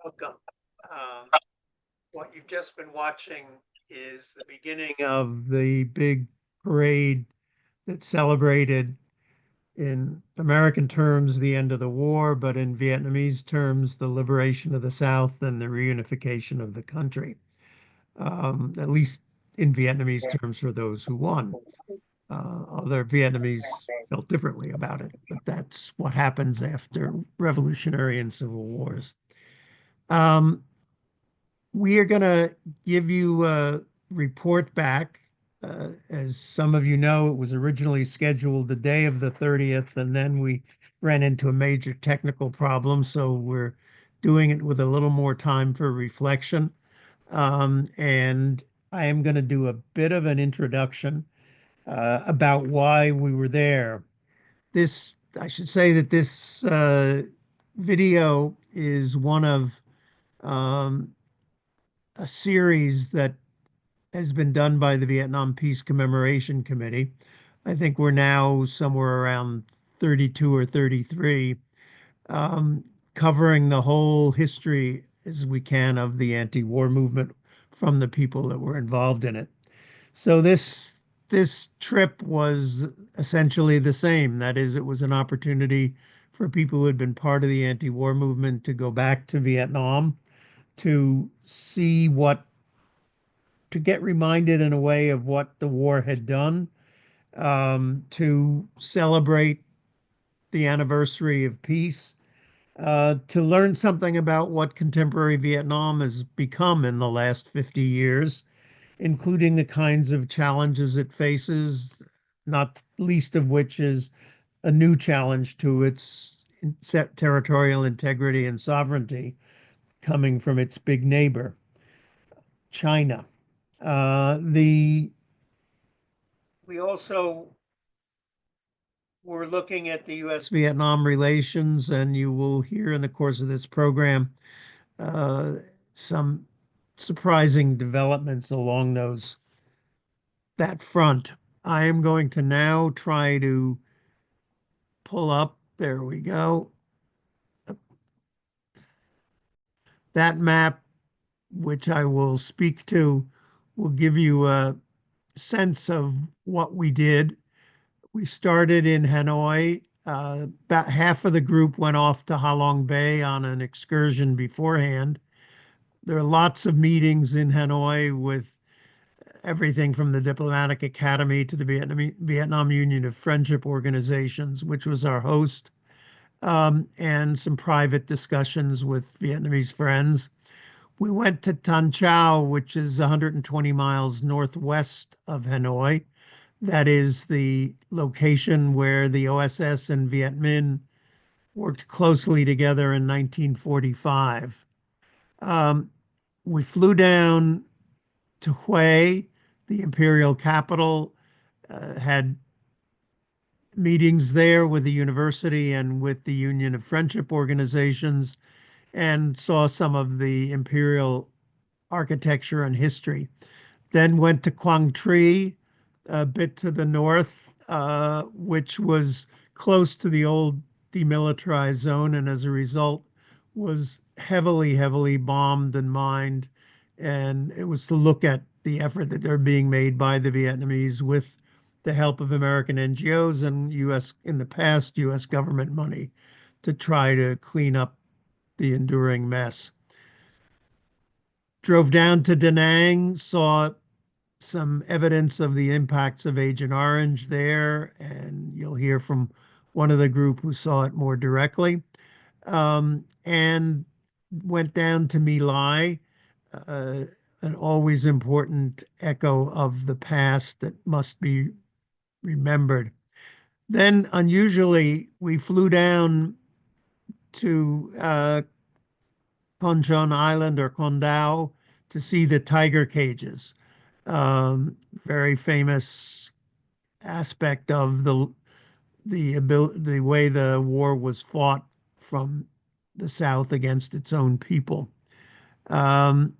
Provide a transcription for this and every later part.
Welcome. What you've just been watching is the beginning of the big parade that celebrated, in American terms, the end of the war, but in Vietnamese terms, the liberation of the South and the reunification of the country, at least in Vietnamese terms for those who won. Other Vietnamese felt differently about it, but that's what happens after revolutionary and civil wars. Um, we are going to give you a report back. As some of you know, it was originally scheduled the day of the 30th, and then we ran into a major technical problem. So we're doing it with a little more time for reflection. And I am going to do a bit of an introduction about why we were there. I should say that this video is one of um, a series that has been done by the Vietnam Peace Commemoration Committee. I think we're now somewhere around 32 or 33, um, covering the whole history as we can of the anti-war movement from the people that were involved in it. So this trip was essentially the same. That is, it was an opportunity for people who had been part of the anti-war movement to go back to Vietnam to see to get reminded in a way of what the war had done, to celebrate the anniversary of peace, to learn something about what contemporary Vietnam has become in the last 50 years, including the kinds of challenges it faces, not least of which is a new challenge to its territorial integrity and sovereignty coming from its big neighbor, China. We also were looking at the U.S. Vietnam relations, and you will hear in the course of this program some surprising developments along that front. I am going to now try to pull up, there we go, that map, which I will speak to, will give you a sense of what we did. We started in Hanoi. About half of the group went off to Ha Long Bay on an excursion beforehand. There are lots of meetings in Hanoi with everything from the Diplomatic Academy to the Vietnam Union of Friendship Organizations, which was our host, and some private discussions with Vietnamese friends. We went to Tan Chau, which is 120 miles northwest of Hanoi. That is the location where the OSS and Viet Minh worked closely together in 1945. We flew down to Hue, the imperial capital, had meetings there with the university and with the Union of Friendship Organizations, and saw some of the imperial architecture and history. Then went to Quang Tri, a bit to the north, which was close to the old demilitarized zone, and as a result was heavily, heavily bombed and mined. And it was to look at the effort that they're being made by the Vietnamese with the help of American NGOs and U.S. in the past U.S. government money to try to clean up the enduring mess. Drove down to Da Nang, saw some evidence of the impacts of Agent Orange there, and you'll hear from one of the group who saw it more directly. And went down to My Lai, an always important echo of the past that must be remembered. Then, unusually, we flew down to Conchon Island or Condau to see the tiger cages. Very famous aspect of the way the war was fought from the South against its own people. Um,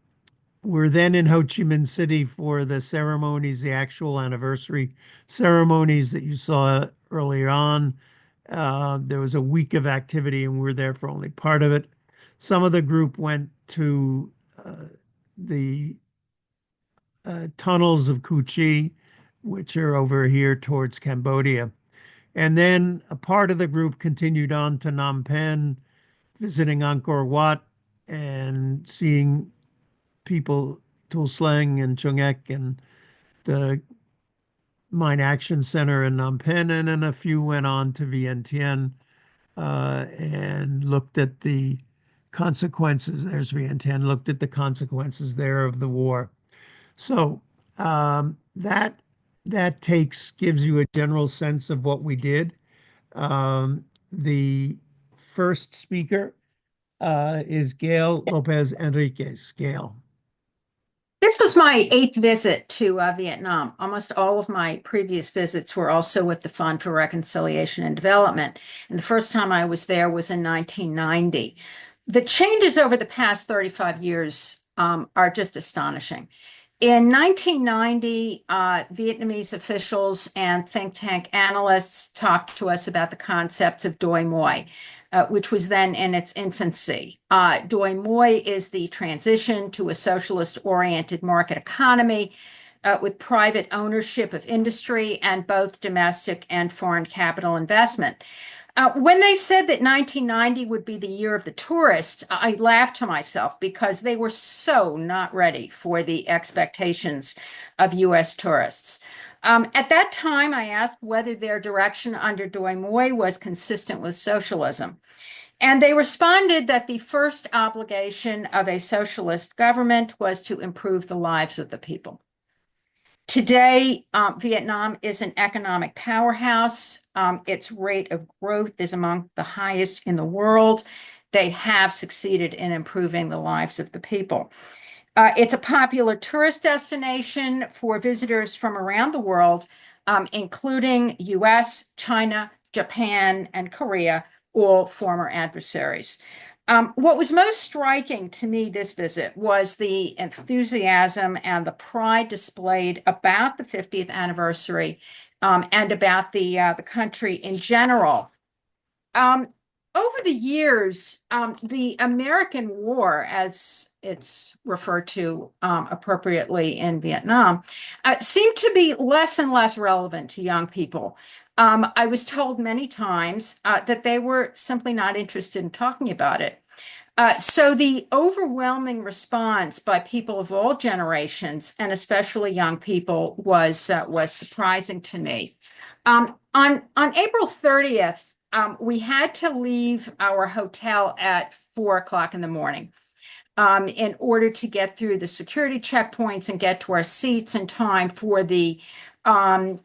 we're then in Ho Chi Minh City for the ceremonies, the actual anniversary ceremonies that you saw earlier on. There was a week of activity, and we were there for only part of it. Some of the group went to the tunnels of Cu Chi, which are over here towards Cambodia. And then a part of the group continued on to Phnom Penh, visiting Angkor Wat and seeing people, Tuol Sleng and Chung Ek and the Mine Action Center in Phnom Penh. And then a few went on to Vientiane and looked at the consequences. There's Vientiane, looked at the consequences there of the war. So that gives you a general sense of what we did. The first speaker is Gail Lopez-Henriquez. Gail. This was my eighth visit to Vietnam. Almost all of my previous visits were also with the Fund for Reconciliation and Development. And the first time I was there was in 1990. The changes over the past 35 years are just astonishing. In 1990, Vietnamese officials and think tank analysts talked to us about the concepts of doi moi, which was then in its infancy. Doi moi is the transition to a socialist-oriented market economy with private ownership of industry and both domestic and foreign capital investment. When they said that 1990 would be the year of the tourist, I laughed to myself because they were so not ready for the expectations of U.S. tourists. At that time, I asked whether their direction under Doi Moi was consistent with socialism. And they responded that the first obligation of a socialist government was to improve the lives of the people. Today, Vietnam is an economic powerhouse. Its rate of growth is among the highest in the world. They have succeeded in improving the lives of the people. It's a popular tourist destination for visitors from around the world, including US, China, Japan, and Korea, all former adversaries. What was most striking to me this visit was the enthusiasm and the pride displayed about the 50th anniversary and about the country in general. Over the years, the American War, as it's referred to appropriately in Vietnam, seemed to be less and less relevant to young people. I was told many times that they were simply not interested in talking about it. So the overwhelming response by people of all generations, and especially young people, was surprising to me. On April 30th, we had to leave our hotel at 4 o'clock in the morning in order to get through the security checkpoints and get to our seats in time for the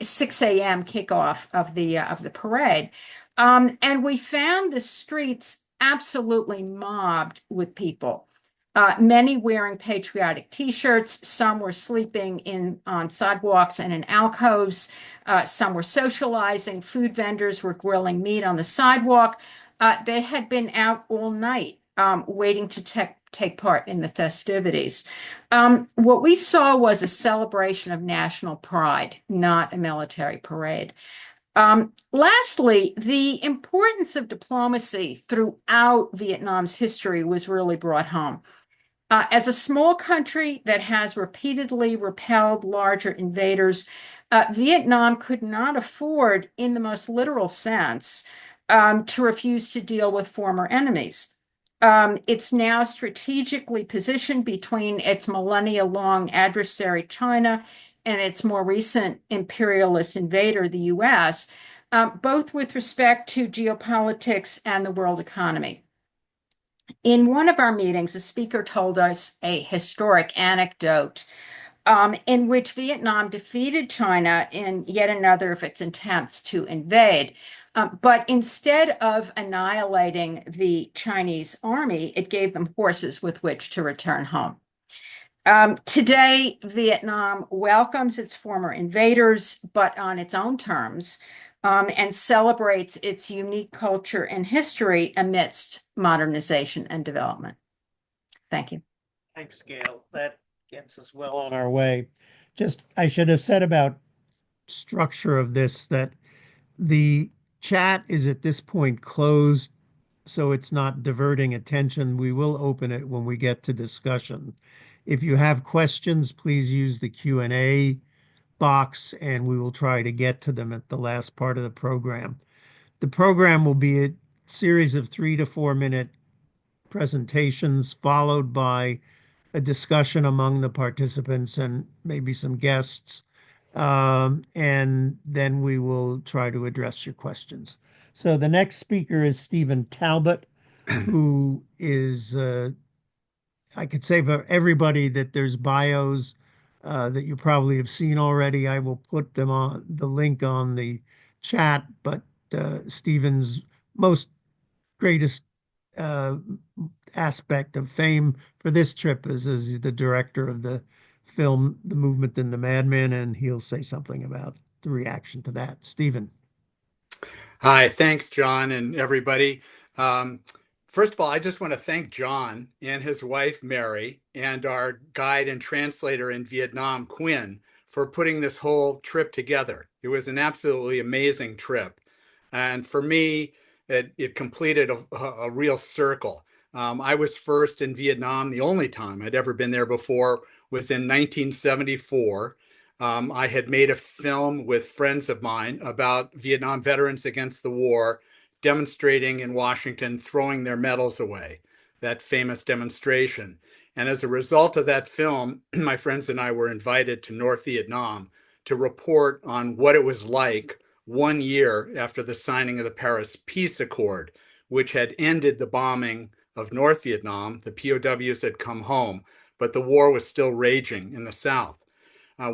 6 a.m. kickoff of the parade. And we found the streets absolutely mobbed with people. Many wearing patriotic T-shirts. Some were sleeping on sidewalks and in alcoves. Some were socializing. Food vendors were grilling meat on the sidewalk. They had been out all night waiting to take part in the festivities. What we saw was a celebration of national pride, not a military parade. Lastly, the importance of diplomacy throughout Vietnam's history was really brought home. As a small country that has repeatedly repelled larger invaders, Vietnam could not afford, in the most literal sense, to refuse to deal with former enemies. It's now strategically positioned between its millennia-long adversary, China, and its more recent imperialist invader, the US, both with respect to geopolitics and the world economy. In one of our meetings, a speaker told us a historic anecdote in which Vietnam defeated China in yet another of its attempts to invade. But instead of annihilating the Chinese army, it gave them horses with which to return home. Today, Vietnam welcomes its former invaders, but on its own terms, and celebrates its unique culture and history amidst modernization and development. Thank you. Thanks, Gail. That gets us well on our way. Just, I should have said about structure of this that the chat is at this point closed, so it's not diverting attention. We will open it when we get to discussion. If you have questions, please use the Q&A box and we will try to get to them at the last part of the program. The program will be a series of 3 to 4 minute presentations followed by a discussion among the participants and maybe some guests. And then we will try to address your questions. So the next speaker is Stephen Talbot, who is, I could say for everybody that there's bios that you probably have seen already. I will put them on the link on the chat, but Stephen's most greatest uh, aspect of fame for this trip is as the director of the film The Movement and the Madman, and he'll say something about the reaction to that. Stephen. Hi, thanks, John, and everybody. Um, First of all, I just want to thank John and his wife, Mary, and our guide and translator in Vietnam, Quinn, for putting this whole trip together. It was an absolutely amazing trip. And for me, it completed a real circle. I was first in Vietnam. The only time I'd ever been there before was in 1974. I had made a film with friends of mine about Vietnam veterans against the war, demonstrating in Washington, throwing their medals away, that famous demonstration. And as a result of that film, my friends and I were invited to North Vietnam to report on what it was like 1 year after the signing of the Paris Peace Accord, which had ended the bombing of North Vietnam. The POWs had come home, but the war was still raging in the South.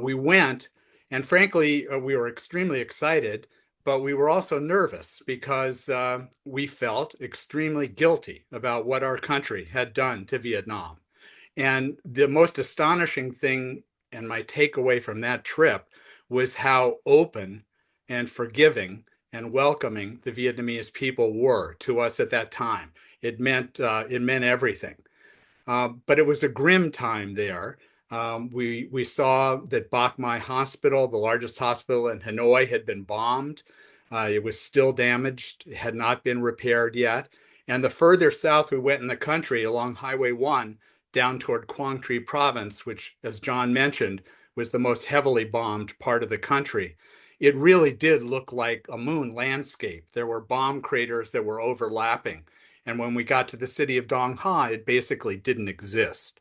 We went, and frankly, we were extremely excited, but we were also nervous because we felt extremely guilty about what our country had done to Vietnam. And the most astonishing thing, and my takeaway from that trip, was how open and forgiving and welcoming the Vietnamese people were to us at that time. It meant everything. But it was a grim time there. We saw that Bach Mai Hospital, the largest hospital in Hanoi, had been bombed. It was still damaged, it had not been repaired yet. And the further south we went in the country along Highway 1 down toward Quang Tri Province, which, as John mentioned, was the most heavily bombed part of the country, it really did look like a moon landscape. There were bomb craters that were overlapping. And when we got to the city of Dong Ha, it basically didn't exist.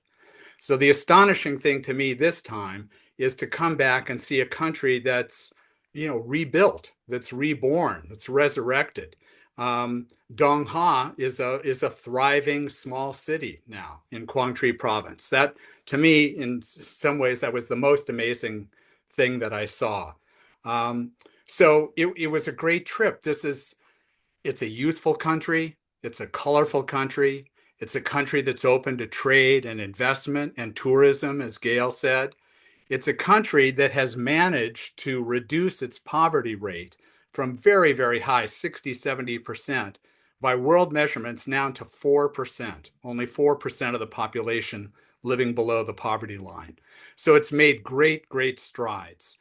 So the astonishing thing to me this time is to come back and see a country that's, rebuilt, that's reborn, that's resurrected. Dong Ha is a thriving small city now in Quang Tri Province. That, to me, in some ways, that was the most amazing thing that I saw. So it was a great trip. It's a youthful country. It's a colorful country. It's a country that's open to trade and investment and tourism, as Gail said. It's a country that has managed to reduce its poverty rate from very, very high, 60, 70%, by world measurements now to 4%, only 4% of the population living below the poverty line. So it's made great, great strides.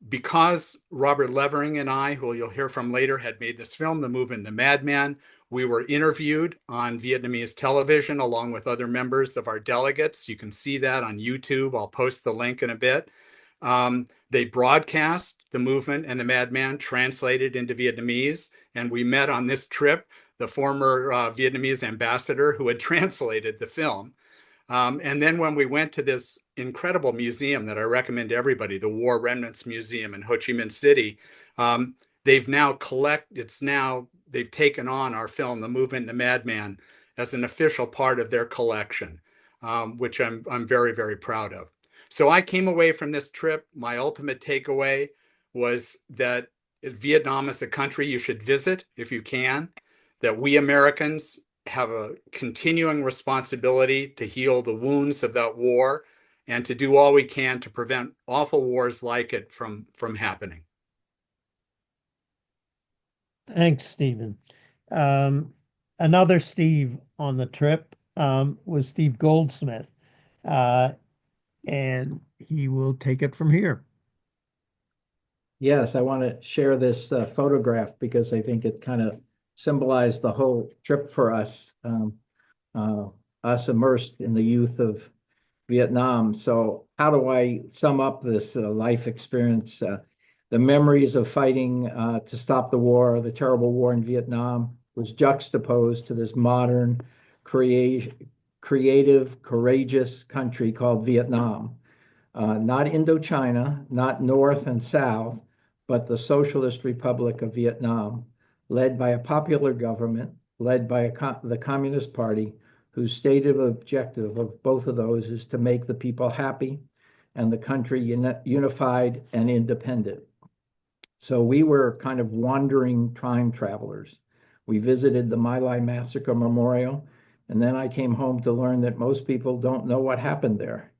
Because Robert Levering and I, who you'll hear from later, had made this film, The Movement and the Madman, we were interviewed on Vietnamese television along with other members of our delegates. You can see that on YouTube. I'll post the link in a bit. They broadcast The Movement and the Madman translated into Vietnamese, and we met on this trip the former Vietnamese ambassador who had translated the film. And then when we went to this incredible museum that I recommend to everybody, the War Remnants Museum in Ho Chi Minh City, they've taken on our film, The Movement and the Madman, as an official part of their collection, which I'm very, very proud of. So I came away from this trip. My ultimate takeaway was that Vietnam is a country you should visit if you can, that we Americans have a continuing responsibility to heal the wounds of that war and to do all we can to prevent awful wars like it from happening. Thanks, Stephen. Another Steve on the trip was Steve Goldsmith, and he will take it from here. Yes, I want to share this photograph because I think it kind of symbolized the whole trip for us, us immersed in the youth of Vietnam. So how do I sum up this life experience? The memories of fighting to stop the war, the terrible war in Vietnam, was juxtaposed to this modern, creative, courageous country called Vietnam. Not Indochina, not North and South, but the Socialist Republic of Vietnam, led by a popular government, led by the Communist Party, whose stated objective of both of those is to make the people happy and the country unified and independent. So we were kind of wandering time travelers. We visited the My Lai Massacre Memorial, and then I came home to learn that most people don't know what happened there.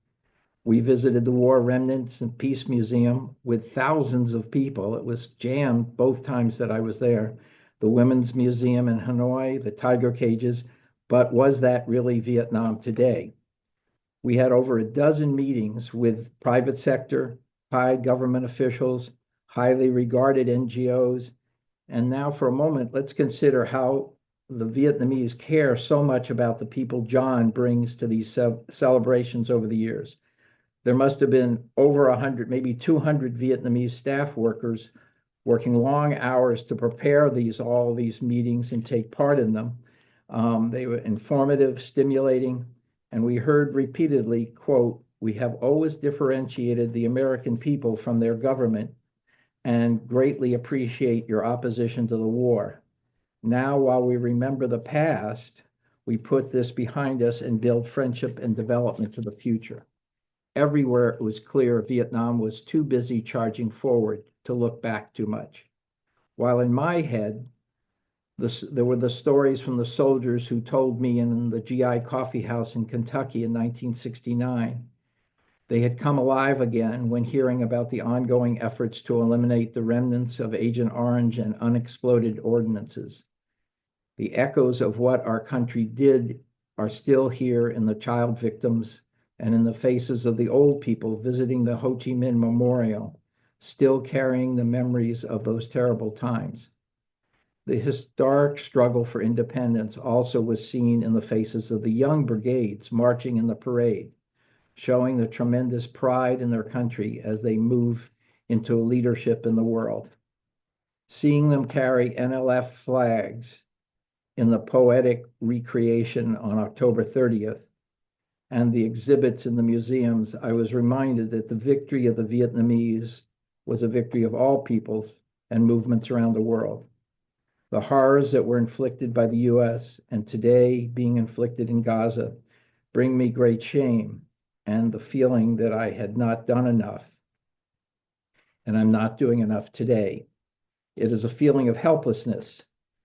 We visited the War Remnants and Peace Museum with thousands of people. It was jammed both times that I was there. The Women's Museum in Hanoi, the tiger cages, but was that really Vietnam today? We had over a dozen meetings with private sector, high government officials, highly regarded NGOs. And now for a moment, let's consider how the Vietnamese care so much about the people John brings to these celebrations over the years. There must have been over 100, maybe 200 Vietnamese staff workers working long hours to prepare all these meetings and take part in them. They were informative, stimulating, and we heard repeatedly, quote, "We have always differentiated the American people from their government and greatly appreciate your opposition to the war. Now, while we remember the past, we put this behind us and build friendship and development to the future." Everywhere it was clear Vietnam was too busy charging forward to look back too much. While in my head, there were the stories from the soldiers who told me in the GI coffee house in Kentucky in 1969. They had come alive again when hearing about the ongoing efforts to eliminate the remnants of Agent Orange and unexploded ordinances. The echoes of what our country did are still here in the child victims and in the faces of the old people visiting the Ho Chi Minh Memorial, still carrying the memories of those terrible times. The historic struggle for independence also was seen in the faces of the young brigades marching in the parade, showing the tremendous pride in their country as they move into leadership in the world. Seeing them carry NLF flags in the poetic recreation on October 30th, and the exhibits in the museums, I was reminded that the victory of the Vietnamese was a victory of all peoples and movements around the world. The horrors that were inflicted by the US and today being inflicted in Gaza bring me great shame and the feeling that I had not done enough, and I'm not doing enough today. It is a feeling of helplessness,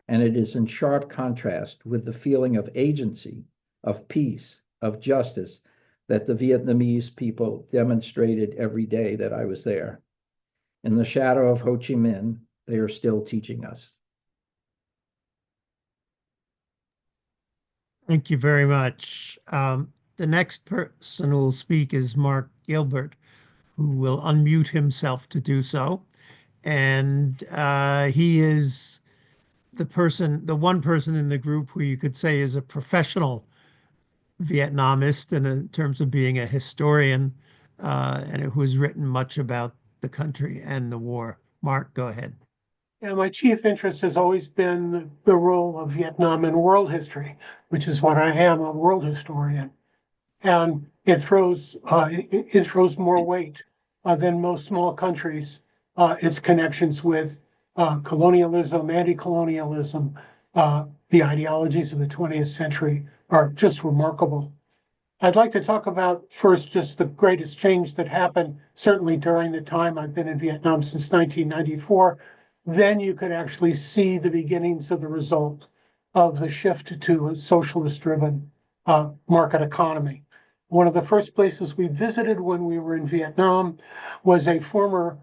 and it is in sharp contrast with the feeling of agency, of peace, of justice that the Vietnamese people demonstrated every day that I was there. In the shadow of Ho Chi Minh, they are still teaching us. Thank you very much. The next person who will speak is Marc Gilbert, who will unmute himself to do so. And he is the one person in the group who you could say is a professional Vietnamist in terms of being a historian, and who has written much about the country and the war. Marc, go ahead. Yeah, my chief interest has always been the role of Vietnam in world history, which is what I am, a world historian. And it throws more weight than most small countries. Its connections with colonialism, anti-colonialism, the ideologies of the 20th century are just remarkable. I'd like to talk about first just the greatest change that happened, certainly during the time I've been in Vietnam since 1994. Then you could actually see the beginnings of the result of the shift to a socialist-driven market economy. One of the first places we visited when we were in Vietnam was a former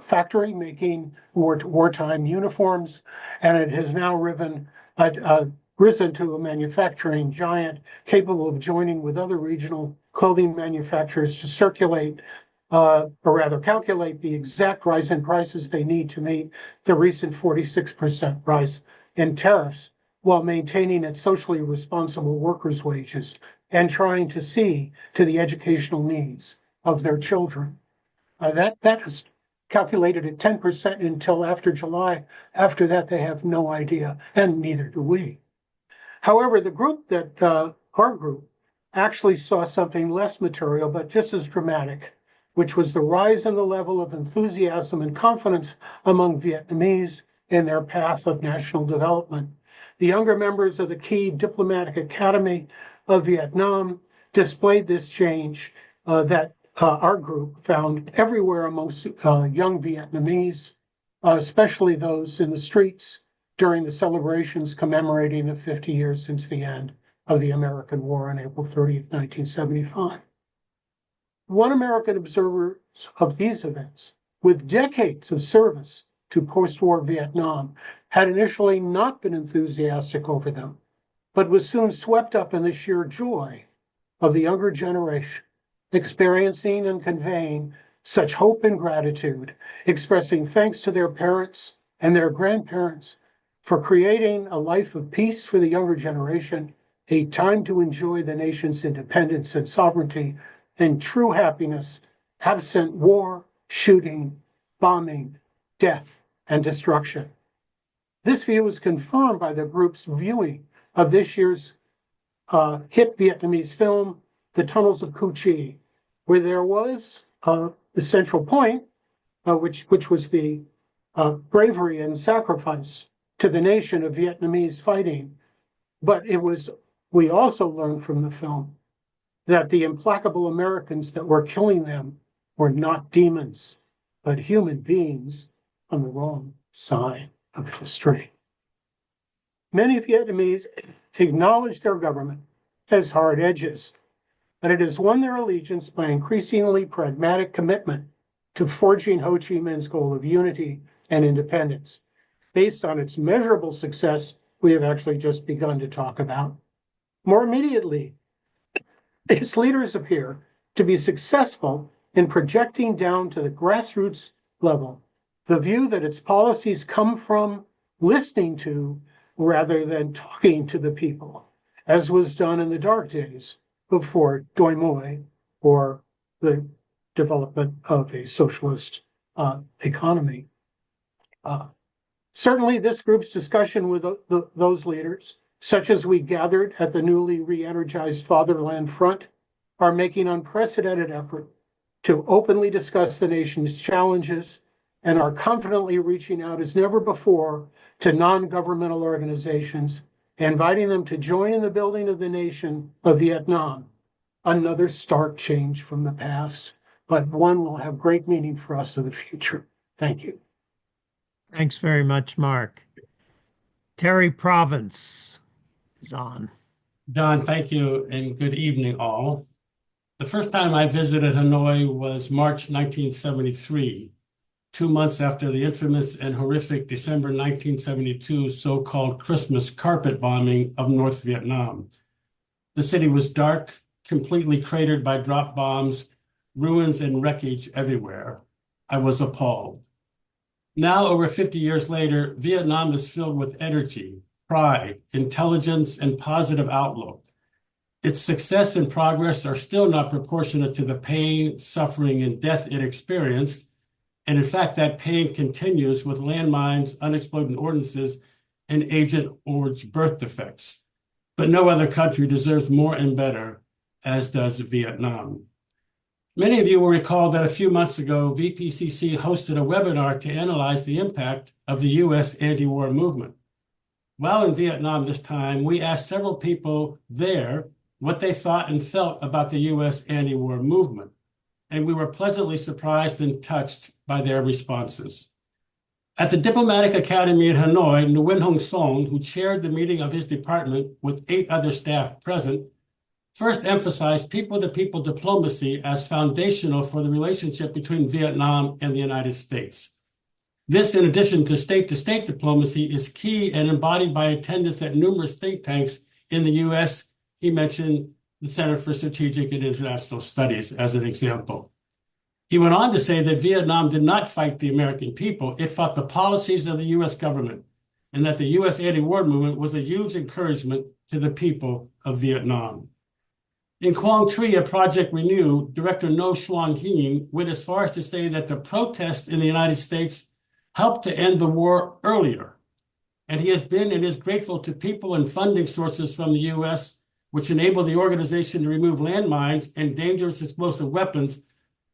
factory making wartime uniforms, and it has now risen to a manufacturing giant capable of joining with other regional clothing manufacturers to circulate, or rather calculate the exact rise in prices they need to meet the recent 46% rise in tariffs, while maintaining its socially responsible workers' wages and trying to see to the educational needs of their children. That is calculated at 10% until after July. After that, they have no idea, and neither do we. However, the group that, our group, actually saw something less material, but just as dramatic, which was the rise in the level of enthusiasm and confidence among Vietnamese in their path of national development. The younger members of the key diplomatic academy of Vietnam displayed this change that our group found everywhere amongst young Vietnamese, especially those in the streets during the celebrations commemorating the 50 years since the end of the American War on April 30th, 1975. One American observer of these events, with decades of service to post-war Vietnam, had initially not been enthusiastic over them, but was soon swept up in the sheer joy of the younger generation, experiencing and conveying such hope and gratitude, expressing thanks to their parents and their grandparents for creating a life of peace for the younger generation, a time to enjoy the nation's independence and sovereignty and true happiness, absent war, shooting, bombing, death, and destruction. This view was confirmed by the group's viewing of this year's hit Vietnamese film, The Tunnels of Cu Chi, where there was the central point, which was the bravery and sacrifice to the nation of Vietnamese fighting. But we also learned from the film that the implacable Americans that were killing them were not demons, but human beings on the wrong side of history. Many Vietnamese acknowledge their government as hard edges, but it has won their allegiance by increasingly pragmatic commitment to forging Ho Chi Minh's goal of unity and independence. Based on its measurable success, we have actually just begun to talk about. More immediately, its leaders appear to be successful in projecting down to the grassroots level the view that its policies come from listening to rather than talking to the people, as was done in the dark days before Doi Moi or the development of a socialist economy. Certainly, this group's discussion with those leaders, such as we gathered at the newly re-energized Fatherland Front, are making unprecedented effort to openly discuss the nation's challenges and are confidently reaching out as never before to non-governmental organizations, inviting them to join in the building of the nation of Vietnam. Another stark change from the past, but one will have great meaning for us in the future. Thank you. Thanks very much, Mark. Terry Provance is on. Don, thank you, and good evening, all. The first time I visited Hanoi was March 1973, 2 months after the infamous and horrific December 1972 so-called Christmas carpet bombing of North Vietnam. The city was dark, completely cratered by drop bombs, ruins and wreckage everywhere. I was appalled. Now, over 50 years later, Vietnam is filled with energy, pride, intelligence, and positive outlook. Its success and progress are still not proportionate to the pain, suffering, and death it experienced. And in fact, that pain continues with landmines, unexploded ordnances, and Agent Orange birth defects. But no other country deserves more and better, as does Vietnam. Many of you will recall that a few months ago, VPCC hosted a webinar to analyze the impact of the U.S. anti-war movement. While in Vietnam this time, we asked several people there what they thought and felt about the U.S. anti-war movement, and we were pleasantly surprised and touched by their responses. At the Diplomatic Academy in Hanoi, Nguyen Hong Song, who chaired the meeting of his department with 8 other staff present, first emphasized people-to-people diplomacy as foundational for the relationship between Vietnam and the United States. This, in addition to state-to-state diplomacy, is key and embodied by attendance at numerous think tanks in the U.S. He mentioned the Center for Strategic and International Studies as an example. He went on to say that Vietnam did not fight the American people, it fought the policies of the U.S. government, and that the U.S. anti-war movement was a huge encouragement to the people of Vietnam. In Quang Tri, a Project Renew, Director No Xuan Hien went as far as to say that the protests in the United States helped to end the war earlier. And he has been and is grateful to people and funding sources from the U.S., which enabled the organization to remove landmines and dangerous explosive weapons,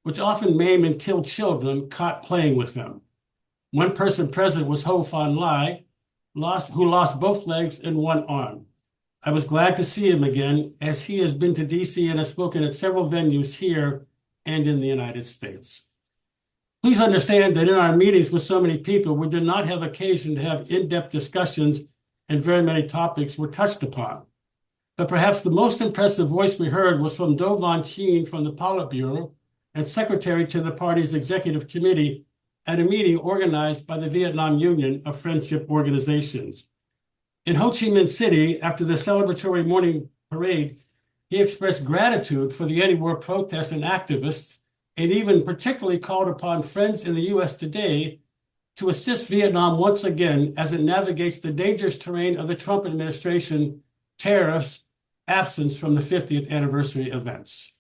which often maim and kill children caught playing with them. One person present was Ho Fan Lai, who lost both legs and one arm. I was glad to see him again, as he has been to D.C. and has spoken at several venues here and in the United States. Please understand that in our meetings with so many people, we did not have occasion to have in-depth discussions, and very many topics were touched upon. But perhaps the most impressive voice we heard was from Do Van Chien from the Politburo and secretary to the party's executive committee at a meeting organized by the Vietnam Union of Friendship Organizations. In Ho Chi Minh City, after the celebratory morning parade, he expressed gratitude for the anti-war protests and activists, and even particularly called upon friends in the U.S. today to assist Vietnam once again as it navigates the dangerous terrain of the Trump administration, tariffs, absence from the 50th anniversary events.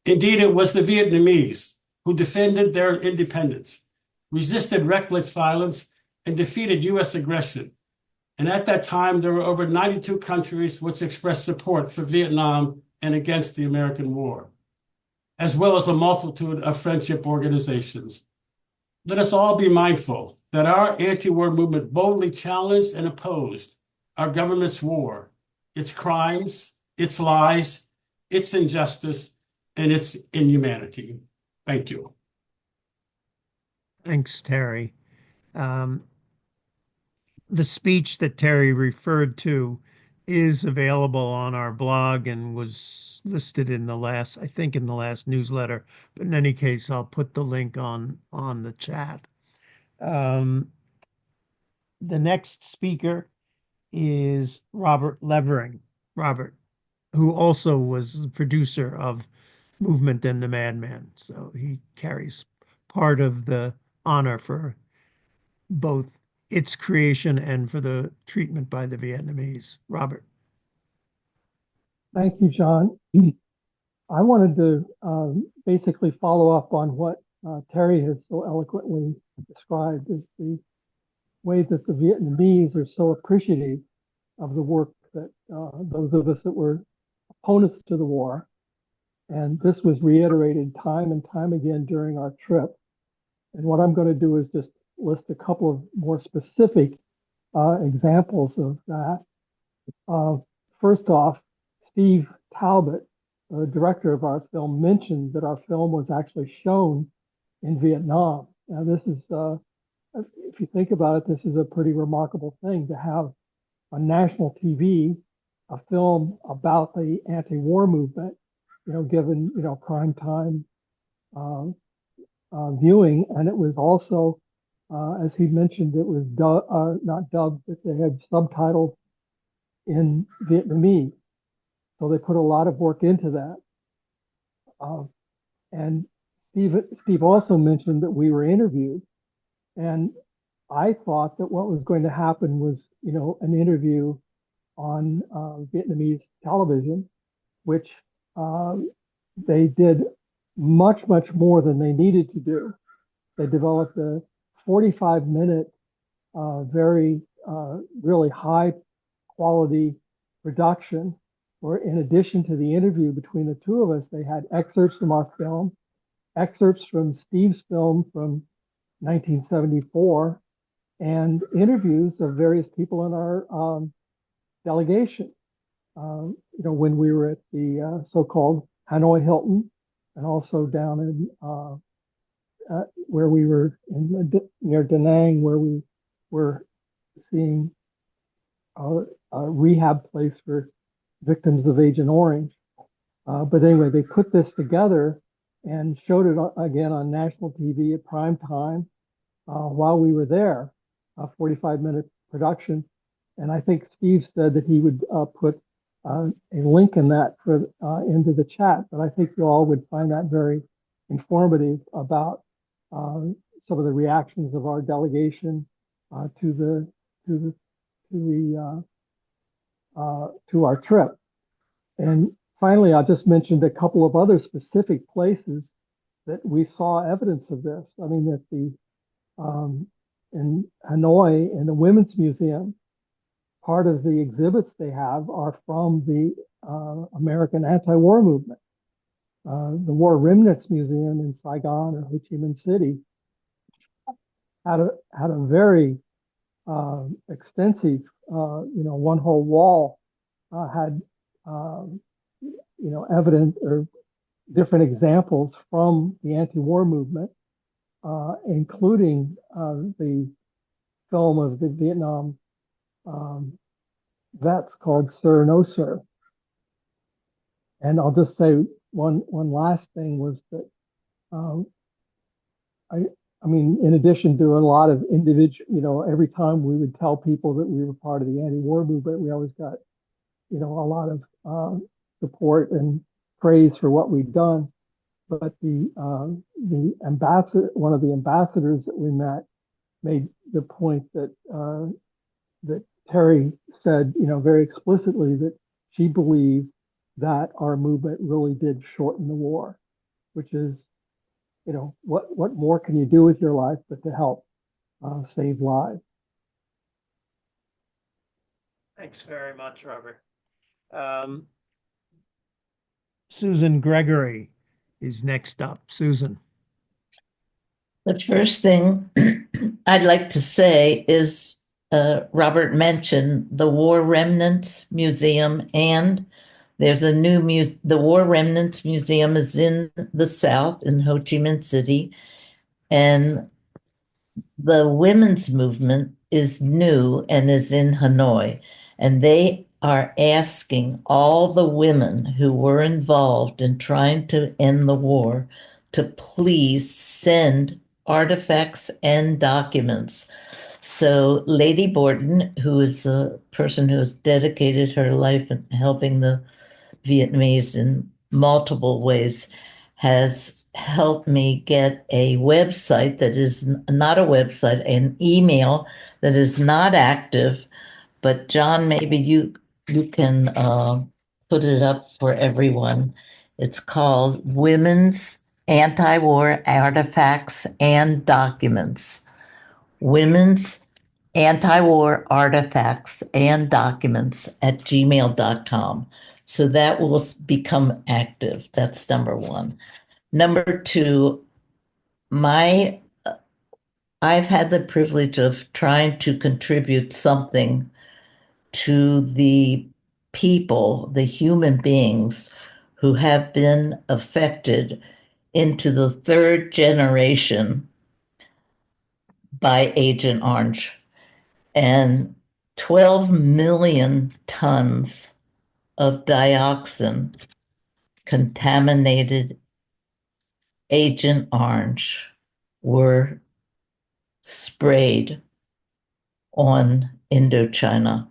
Indeed, it was the Vietnamese who defended their independence, resisted reckless violence, and defeated U.S. aggression. And at that time, there were over 92 countries which expressed support for Vietnam and against the American war, as well as a multitude of friendship organizations. Let us all be mindful that our anti-war movement boldly challenged and opposed our government's war, its crimes, its lies, its injustice, and its inhumanity. Thank you. Thanks, Terry. The speech that Terry referred to is available on our blog and was listed in the last, I think in the last newsletter, but in any case, I'll put the link on the chat. The next speaker is Robert Levering. Robert, who also was the producer of Movement and the Madman. So he carries part of the honor for both its creation and for the treatment by the Vietnamese. Robert. Thank you, John. I wanted to basically follow up on what Terry has so eloquently described as the way that the Vietnamese are so appreciative of the work that those of us that were opponents to the war. And this was reiterated time and time again during our trip. And what I'm going to do is just list a couple of more specific examples of that. First off, Steve Talbot, the director of our film, mentioned that our film was actually shown in Vietnam. Now, this is, if you think about it, this is a pretty remarkable thing to have on national TV, a film about the anti-war movement, given, prime time viewing. And it was also, as he mentioned, it was not dubbed, but they had subtitles in Vietnamese. So they put a lot of work into that. And Steve also mentioned that we were interviewed. And I thought that what was going to happen was, an interview on Vietnamese television, which they did much, much more than they needed to do. They developed a 45-minute, very, really high quality production, where in addition to the interview between the two of us, they had excerpts from our film, excerpts from Steve's film from 1974, and interviews of various people in our delegation. When we were at the so-called Hanoi Hilton, and also down in where we were near Da Nang, where we were seeing a rehab place for victims of Agent Orange. But anyway, they put this together and showed it again on national TV at prime time while we were there, a 45-minute production. And I think Steve said that he would put a link in that into the chat. But I think you all would find that very informative about some of the reactions of our delegation to our trip. And finally, I just mentioned a couple of other specific places that we saw evidence of this. I mean, that in Hanoi, in the Women's Museum, part of the exhibits they have are from the American anti-war movement. The War Remnants Museum in Saigon or Ho Chi Minh City had a very extensive, one whole wall had evidence or different examples from the anti-war movement, including the film of the Vietnam vets called Sir No Sir. And I'll just say one last thing was that I mean, in addition to a lot of individual, every time we would tell people that we were part of the anti-war movement, we always got, a lot of support and praise for what we'd done. But the ambassador, one of the ambassadors that we met, made the point that that Terry said, very explicitly that she believed that our movement really did shorten the war, which is, what more can you do with your life but to help save lives? Thanks very much, Robert. Susan Gregory is next up. Susan. The first thing I'd like to say is Robert mentioned the War Remnants Museum, and there's a new the War Remnants Museum is in the South in Ho Chi Minh City, and the women's movement is new and is in Hanoi, and they are asking all the women who were involved in trying to end the war to please send artifacts and documents. So Lady Borden, who is a person who has dedicated her life in helping the Vietnamese in multiple ways, has helped me get a website that is not a website, an email that is not active. But John, maybe you can put it up for everyone. It's called Women's Anti-War Artifacts and Documents. Women's Anti-War Artifacts and Documents at gmail.com. So that will become active. That's number one. Number two, I've had the privilege of trying to contribute something to the people, the human beings who have been affected into the third generation by Agent Orange. And 12 million tons of dioxin contaminated Agent Orange were sprayed on Indochina.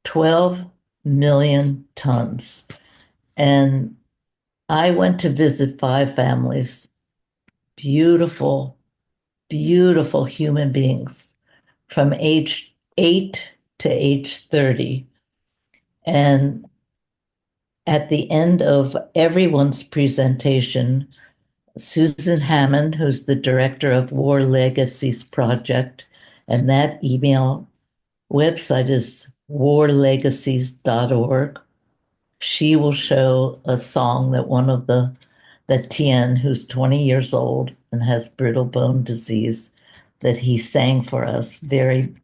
12 million tons. And I went to visit 5 families, beautiful, beautiful human beings from age 8 to age 30. And at the end of everyone's presentation, Susan Hammond, who's the director of War Legacies Project, and that email website is warlegacies.org. She will show a song that that Tien, who's 20 years old and has brittle bone disease, that he sang for us very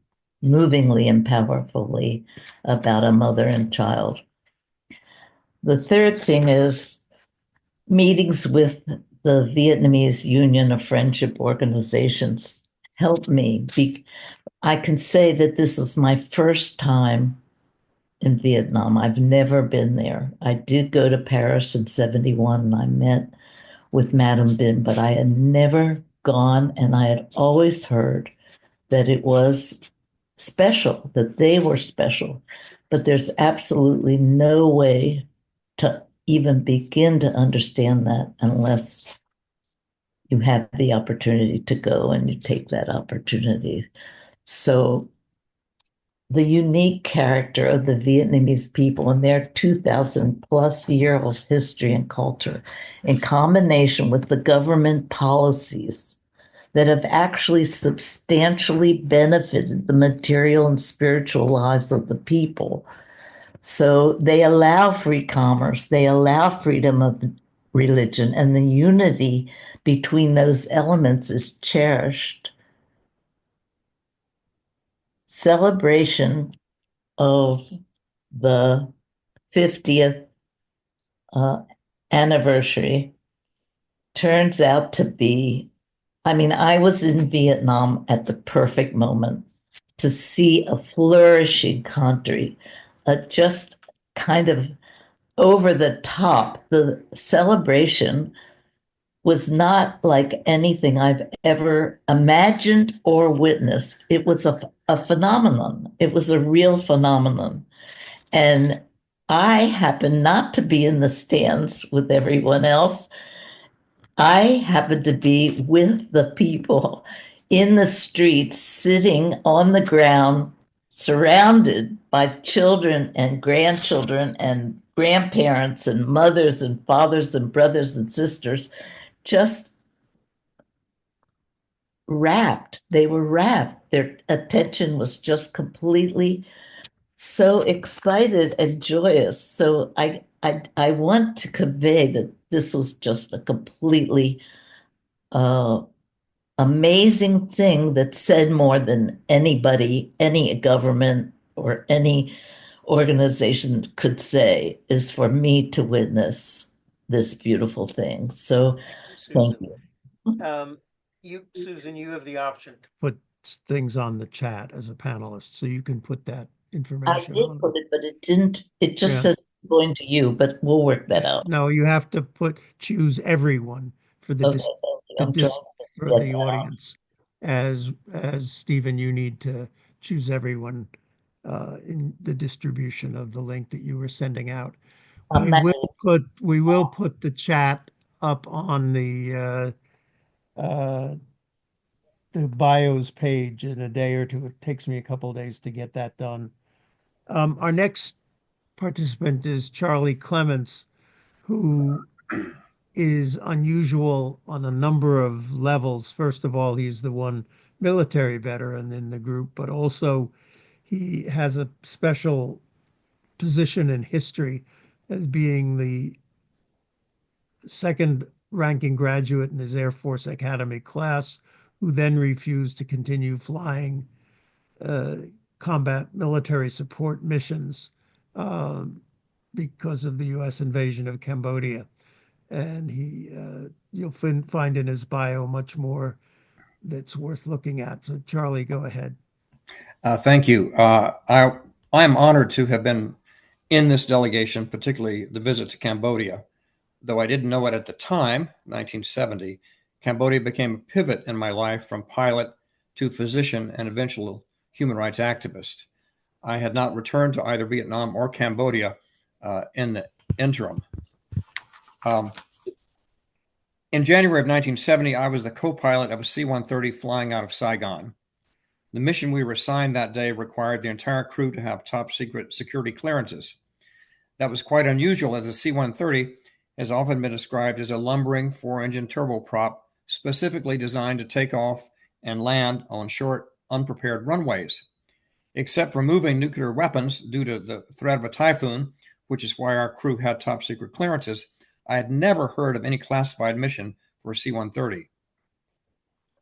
movingly and powerfully about a mother and child. The third thing is meetings with the Vietnamese Union of Friendship Organizations helped me. I can say that this was my first time in Vietnam. I've never been there. I did go to Paris in 71 and I met with Madame Binh, but I had never gone, and I had always heard that it was special, that they were special. But there's absolutely no way to even begin to understand that unless you have the opportunity to go and you take that opportunity. So the unique character of the Vietnamese people and their 2,000 plus year of history and culture, in combination with the government policies that have actually substantially benefited the material and spiritual lives of the people. So they allow free commerce, they allow freedom of religion, and the unity between those elements is cherished. Celebration of the 50th anniversary turns out to be, I mean, I was in Vietnam at the perfect moment to see a flourishing country, just kind of over the top. The celebration was not like anything I've ever imagined or witnessed. It was a phenomenon. It was a real phenomenon. And I happened not to be in the stands with everyone else. I happened to be with the people in the streets, sitting on the ground, surrounded by children and grandchildren and grandparents and mothers and fathers and brothers and sisters, just rapt. They were rapt. Their attention was just completely so excited and joyous. So I want to convey that this was just a completely amazing thing that said more than anybody, any government or any organization could say, is for me to witness this beautiful thing. So thank Susan. you. Susan, you have the option to put things on the chat as a panelist, so you can put that I information did on. put it, but it didn't, it just Yeah. says going to you, but we'll work that out. No, you have to choose everyone for the Okay, thank you. I'm trying to for get the that. audience. As Stephen, you need to choose everyone in the distribution of the link that you were sending out. I'm We will put the chat up on the bios page in a day or two. It takes me a couple of days to get that done. Our next participant is Charlie Clements, who is unusual on a number of levels. First of all, he's the one military veteran in the group, but also he has a special position in history as being the second ranking graduate in his Air Force Academy class, who then refused to continue flying combat military support missions because of the U.S. invasion of Cambodia. And you'll find in his bio much more that's worth looking at. So, Charlie, go ahead. Thank you. I'm honored to have been in this delegation, particularly the visit to Cambodia. Though I didn't know it at the time, 1970, Cambodia became a pivot in my life from pilot to physician and eventual human rights activist. I had not returned to either Vietnam or Cambodia in the interim. In January of 1970, I was the co-pilot of a C-130 flying out of Saigon. The mission we were assigned that day required the entire crew to have top secret security clearances. That was quite unusual, as the C-130 has often been described as a lumbering four-engine turboprop specifically designed to take off and land on short, unprepared runways. Except for moving nuclear weapons due to the threat of a typhoon, which is why our crew had top secret clearances, I had never heard of any classified mission for a C-130.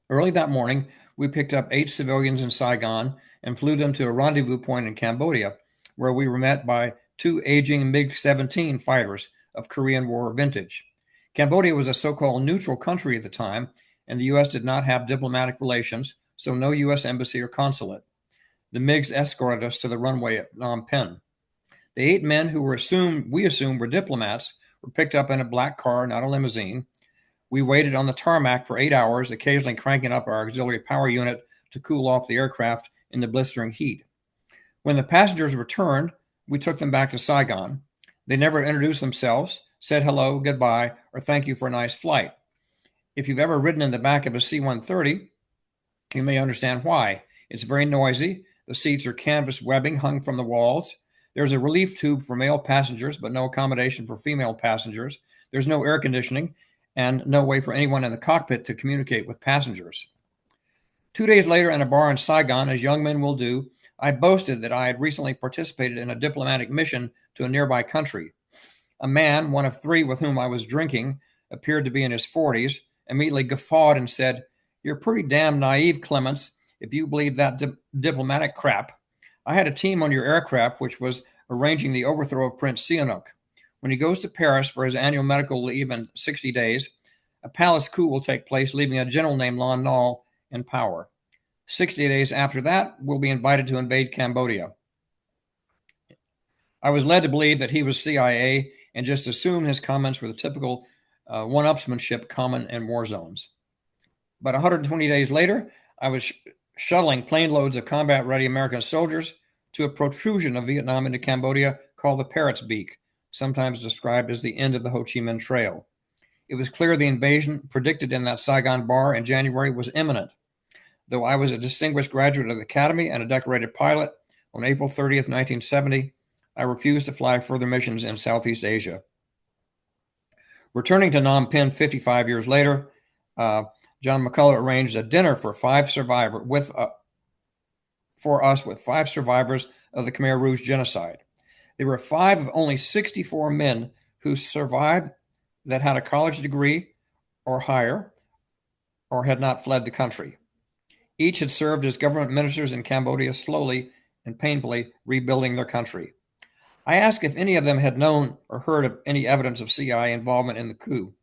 Early that morning, we picked up 8 civilians in Saigon and flew them to a rendezvous point in Cambodia, where we were met by 2 aging MiG-17 fighters of Korean War vintage. Cambodia was a so-called neutral country at the time, and the U.S. did not have diplomatic relations, so no U.S. embassy or consulate. The MiGs escorted us to the runway at Phnom Penh. The 8 men who we assumed were diplomats were picked up in a black car, not a limousine. We waited on the tarmac for 8 hours, occasionally cranking up our auxiliary power unit to cool off the aircraft in the blistering heat. When the passengers returned, we took them back to Saigon. They never introduced themselves, said hello, goodbye, or thank you for a nice flight. If you've ever ridden in the back of a C-130, you may understand why. It's very noisy. The seats are canvas webbing hung from the walls. There's a relief tube for male passengers, but no accommodation for female passengers. There's no air conditioning and no way for anyone in the cockpit to communicate with passengers. 2 days later, in a bar in Saigon, as young men will do, I boasted that I had recently participated in a diplomatic mission to a nearby country. A man, one of 3 with whom I was drinking, appeared to be in his 40s, immediately guffawed and said, "You're pretty damn naive, Clements, if you believe that diplomatic crap. I had a team on your aircraft which was arranging the overthrow of Prince Sihanouk. When he goes to Paris for his annual medical leave in 60 days, a palace coup will take place, leaving a general named Lon Nol in power. 60 days after that, we'll be invited to invade Cambodia." I was led to believe that he was CIA and just assumed his comments were the typical one-upsmanship common in war zones. But 120 days later, I was shuttling plane loads of combat-ready American soldiers to a protrusion of Vietnam into Cambodia called the Parrot's Beak, sometimes described as the end of the Ho Chi Minh Trail. It was clear the invasion predicted in that Saigon bar in January was imminent. Though I was a distinguished graduate of the Academy and a decorated pilot, on April 30th, 1970, I refused to fly further missions in Southeast Asia. Returning to Phnom Penh 55 years later, John McCullough arranged a dinner for 5 survivors with 5 survivors of the Khmer Rouge genocide. There were 5 of only 64 men who survived that had a college degree or higher or had not fled the country. Each had served as government ministers in Cambodia, slowly and painfully rebuilding their country. I asked if any of them had known or heard of any evidence of CIA involvement in the coup.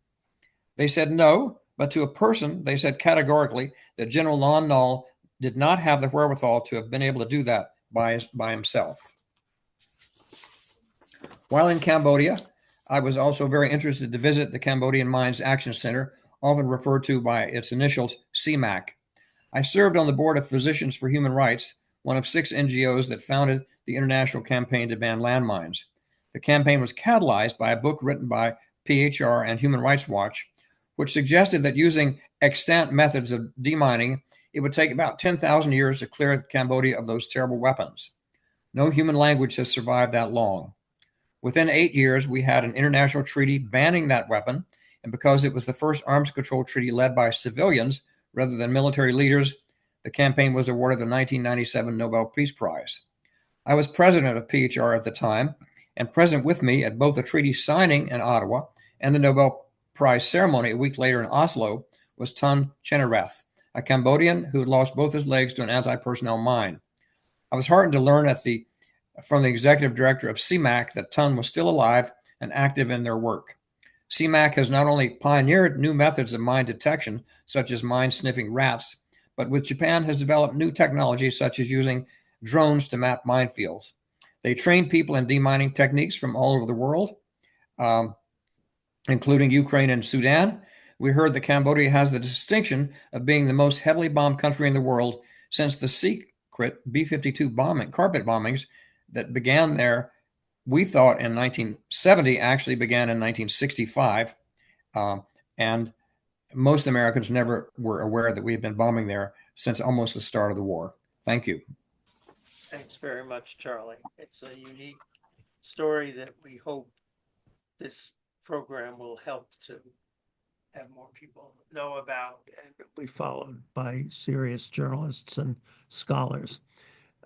They said no, but to a person, they said categorically that General Lon Nol did not have the wherewithal to have been able to do that by himself. While in Cambodia, I was also very interested to visit the Cambodian Mines Action Center, often referred to by its initials CMAC. I served on the board of Physicians for Human Rights, one of 6 NGOs that founded the International Campaign to Ban Landmines. The campaign was catalyzed by a book written by PHR and Human Rights Watch, which suggested that using extant methods of demining, it would take about 10,000 years to clear Cambodia of those terrible weapons. No human language has survived that long. Within 8 years, we had an international treaty banning that weapon, and because it was the first arms control treaty led by civilians rather than military leaders, the campaign was awarded the 1997 Nobel Peace Prize. I was president of PHR at the time, and present with me at both the treaty signing in Ottawa and the Nobel Prize ceremony a week later in Oslo was Tun Chenerath, a Cambodian who had lost both his legs to an anti-personnel mine. I was heartened to learn from the executive director of CMAC that Tun was still alive and active in their work. CMAC has not only pioneered new methods of mine detection, such as mine-sniffing rats, but with Japan has developed new technology such as using drones to map minefields. They train people in demining techniques from all over the world, including Ukraine and Sudan. We heard that Cambodia has the distinction of being the most heavily bombed country in the world since the secret B-52 carpet bombings that began there, we thought in 1970, actually began in 1965. And most Americans never were aware that we had been bombing there since almost the start of the war. Thank you. Thanks very much, Charlie. It's a unique story that we hope this program will help to have more people know about and be followed by serious journalists and scholars.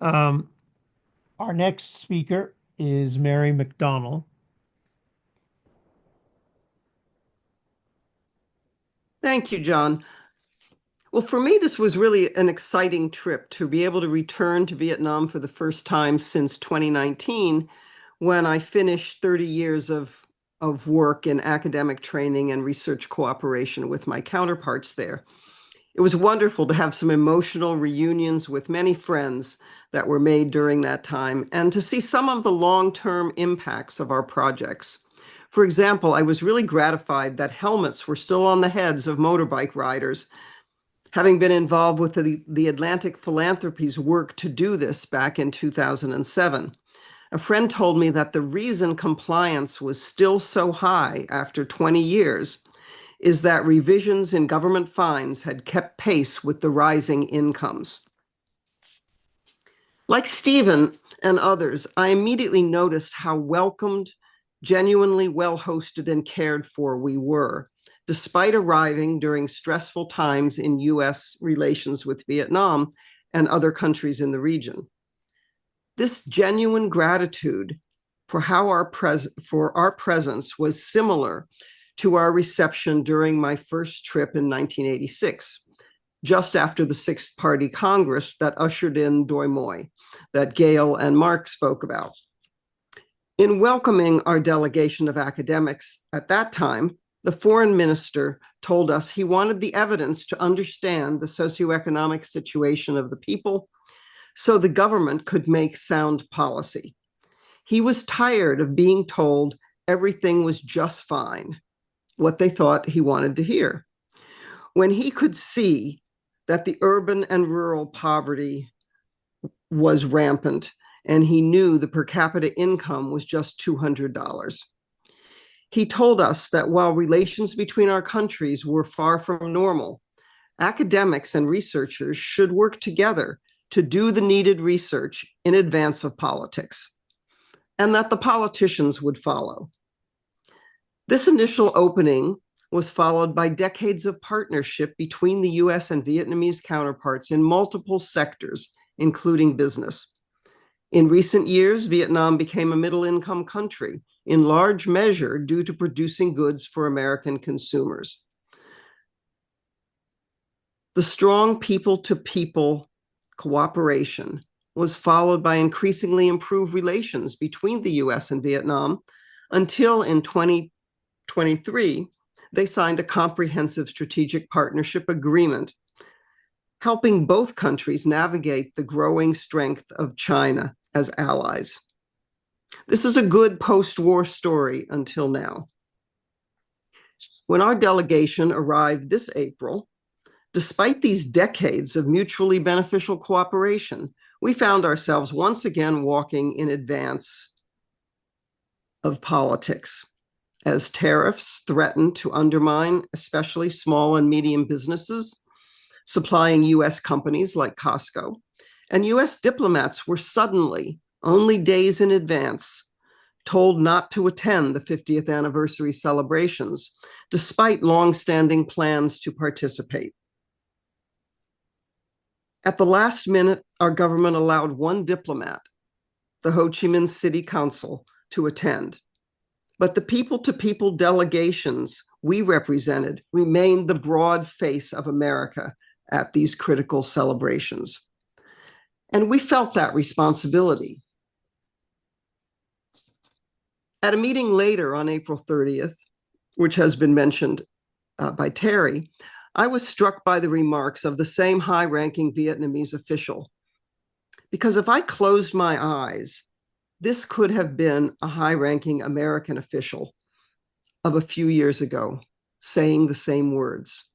Our next speaker is Mary McDonnell. Thank you, John. Well, for me, this was really an exciting trip to be able to return to Vietnam for the first time since 2019, when I finished 30 years of work in academic training and research cooperation with my counterparts there. It was wonderful to have some emotional reunions with many friends that were made during that time and to see some of the long-term impacts of our projects. For example, I was really gratified that helmets were still on the heads of motorbike riders, having been involved with the Atlantic Philanthropy's work to do this back in 2007. A friend told me that the reason compliance was still so high after 20 years is that revisions in government fines had kept pace with the rising incomes. Like Stephen and others, I immediately noticed how welcomed, genuinely well-hosted and cared for we were, despite arriving during stressful times in U.S. relations with Vietnam and other countries in the region. This genuine gratitude for our presence was similar to our reception during my first trip in 1986, just after the Sixth Party Congress that ushered in Doi Moi, that Gail and Marc spoke about. In welcoming our delegation of academics at that time, the foreign minister told us he wanted the evidence to understand the socioeconomic situation of the people so the government could make sound policy. He was tired of being told everything was just fine, what they thought he wanted to hear. When he could see that the urban and rural poverty was rampant, and he knew the per capita income was just $200. He told us that while relations between our countries were far from normal, academics and researchers should work together to do the needed research in advance of politics, and that the politicians would follow. This initial opening was followed by decades of partnership between the US and Vietnamese counterparts in multiple sectors, including business. In recent years, Vietnam became a middle-income country, in large measure due to producing goods for American consumers. The strong people-to-people cooperation was followed by increasingly improved relations between the US and Vietnam until in 2023, they signed a comprehensive strategic partnership agreement, helping both countries navigate the growing strength of China as allies. This is a good post-war story until now. When our delegation arrived this April, despite these decades of mutually beneficial cooperation, we found ourselves once again walking in advance of politics, as tariffs threatened to undermine especially small and medium businesses supplying US companies like Costco, and US diplomats were suddenly, only days in advance, told not to attend the 50th anniversary celebrations, despite long-standing plans to participate. At the last minute, our government allowed one diplomat, the Ho Chi Minh City Council, to attend. But the people-to-people delegations we represented remained the broad face of America at these critical celebrations. And we felt that responsibility. At a meeting later on April 30th, which has been mentioned by Terry, I was struck by the remarks of the same high-ranking Vietnamese official. Because if I closed my eyes, this could have been a high-ranking American official of a few years ago saying the same words.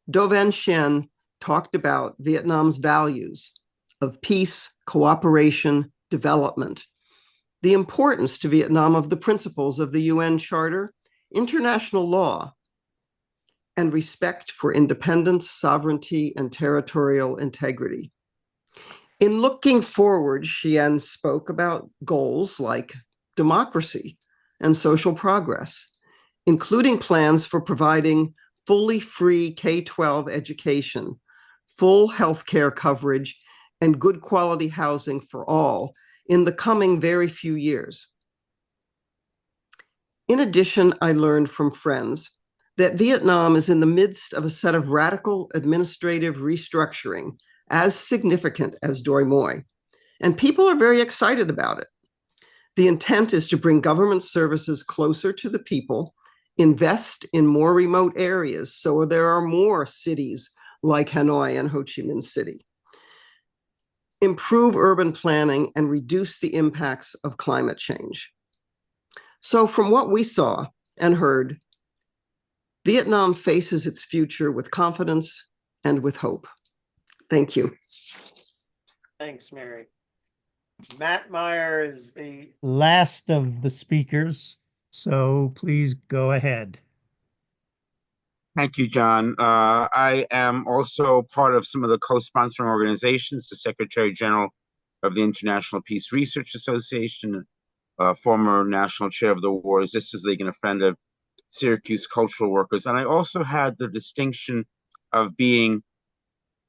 Do Van Chien talked about Vietnam's values of peace, cooperation, development, the importance to Vietnam of the principles of the UN Charter, international law, and respect for independence, sovereignty, and territorial integrity. In looking forward, Chien spoke about goals like democracy and social progress, including plans for providing fully free K-12 education, full healthcare coverage, and good quality housing for all in the coming very few years. In addition, I learned from friends that Vietnam is in the midst of a set of radical administrative restructuring as significant as Doi Moi, and people are very excited about it. The intent is to bring government services closer to the people, invest in more remote areas so there are more cities like Hanoi and Ho Chi Minh City, improve urban planning, and reduce the impacts of climate change. So from what we saw and heard, Vietnam faces its future with confidence and with hope. Thank you. Thanks, Mary. Matt Meyer is the last of the speakers, so please go ahead. Thank you, John. I am also part of some of the co-sponsoring organizations, the Secretary General of the International Peace Research Association, former national chair of the War Resistance League, and a friend of Syracuse cultural workers. And I also had the distinction of being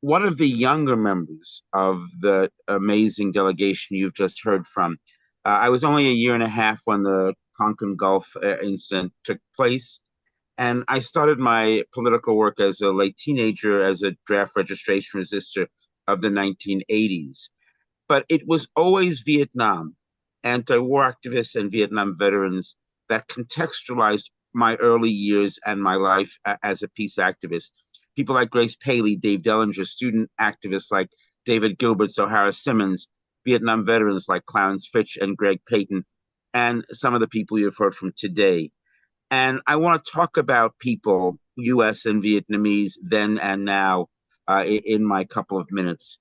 one of the younger members of the amazing delegation you've just heard from. I was only a year and a half when the Tonkin Gulf incident took place. And I started my political work as a late teenager as a draft registration resistor of the 1980s. But it was always Vietnam, anti-war activists and Vietnam veterans that contextualized my early years and my life as a peace activist. People like Grace Paley, Dave Dellinger, student activists like David Gilbert, Zohara Simmons, Vietnam veterans like Clarence Fitch and Greg Payton, and some of the people you've heard from today. And I want to talk about people, U.S. and Vietnamese, then and now, in my couple of minutes.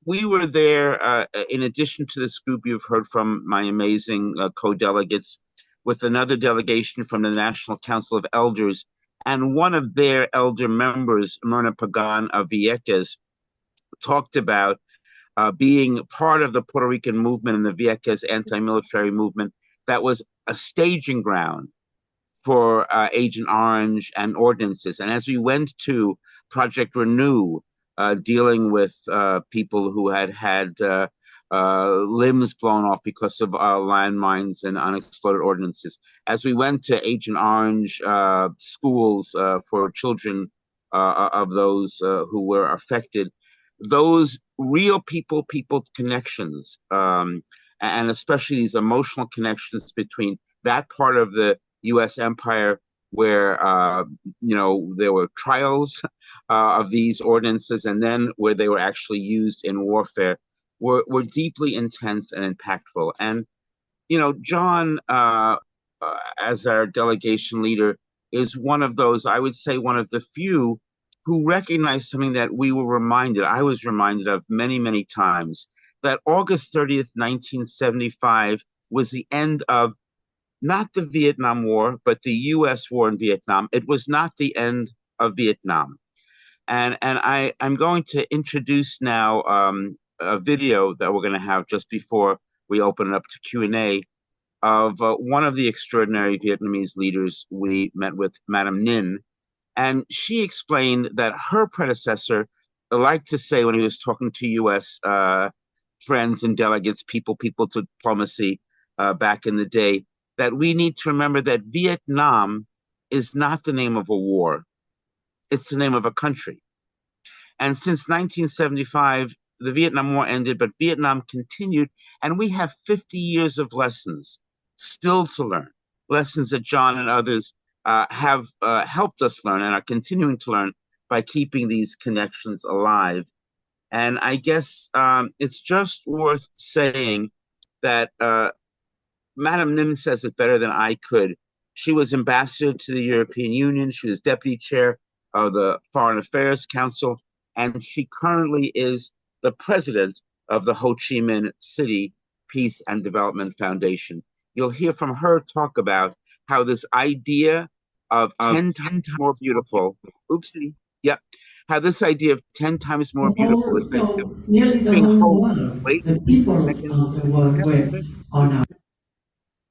We were there, in addition to this group you've heard from, my amazing co-delegates, with another delegation from the National Council of Elders, and one of their elder members, Myrna Pagan of Vieques, talked about being part of the Puerto Rican movement and the Vieques anti-military movement that was a staging ground for Agent Orange and ordinances. And as we went to Project Renew, dealing with people who had limbs blown off because of landmines and unexploded ordinances, as we went to Agent Orange schools for children of those who were affected, those real people connections, and especially these emotional connections between that part of the U.S. empire where there were trials of these ordinances, and then where they were actually used in warfare, were deeply intense and impactful. And John, as our delegation leader, is one of those, I would say, one of the few who recognized something that I was reminded of many times, that August 30th, 1975 was the end of not the Vietnam War, but the U.S. war in Vietnam. It was not the end of Vietnam. And I'm going to introduce now a video that we're going to have just before we open it up to Q&A of one of the extraordinary Vietnamese leaders we met with, Madame Ninh. And she explained that her predecessor liked to say, when he was talking to U.S. friends and delegates, people to diplomacy back in the day, that we need to remember that Vietnam is not the name of a war. It's the name of a country. And since 1975, the Vietnam War ended, but Vietnam continued, and we have 50 years of lessons still to learn, lessons that John and others have helped us learn and are continuing to learn by keeping these connections alive. And I guess it's just worth saying that Madame Ninh says it better than I could. She was ambassador to the European Union. She was deputy chair of the Foreign Affairs Council, and she currently is the president of the Ho Chi Minh City Peace and Development Foundation. You'll hear from her talk about how this idea of 10 times more beautiful, how this idea of 10 times more beautiful is nearly the whole world, the people of the world are now.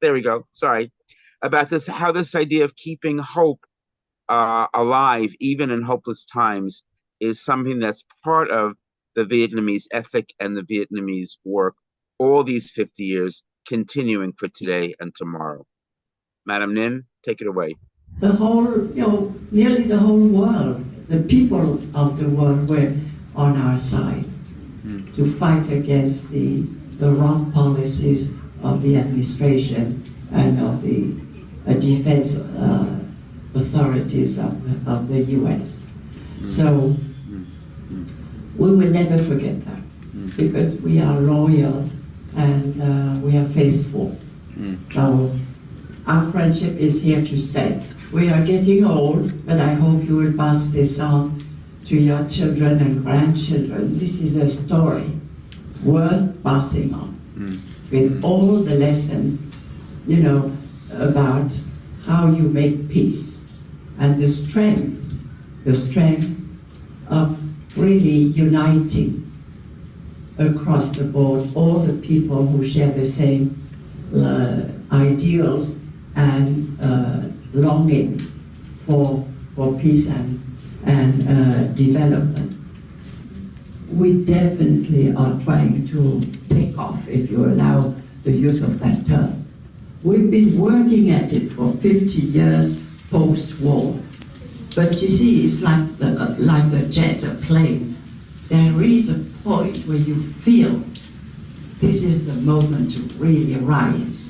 There we go. Sorry. About this, how this idea of keeping hope alive, even in hopeless times, is something that's part of the Vietnamese ethic and the Vietnamese work, all these 50 years, continuing for today and tomorrow. Madame Ninh, take it away. the whole, nearly the whole world, the people of the world were on our side to fight against the wrong policies of the administration and of the defense authorities of the US. So we will never forget that because we are loyal and we are faithful. So our friendship is here to stay. We are getting old, but I hope you will pass this on to your children and grandchildren. This is a story worth passing on with all the lessons, about how you make peace and the strength of really uniting across the board all the people who share the same ideals and longings for peace and development. We definitely are trying to take off, if you allow the use of that term. We've been working at it for 50 years post-war. But you see, it's like a jet, a plane. There is a point where you feel this is the moment to really rise.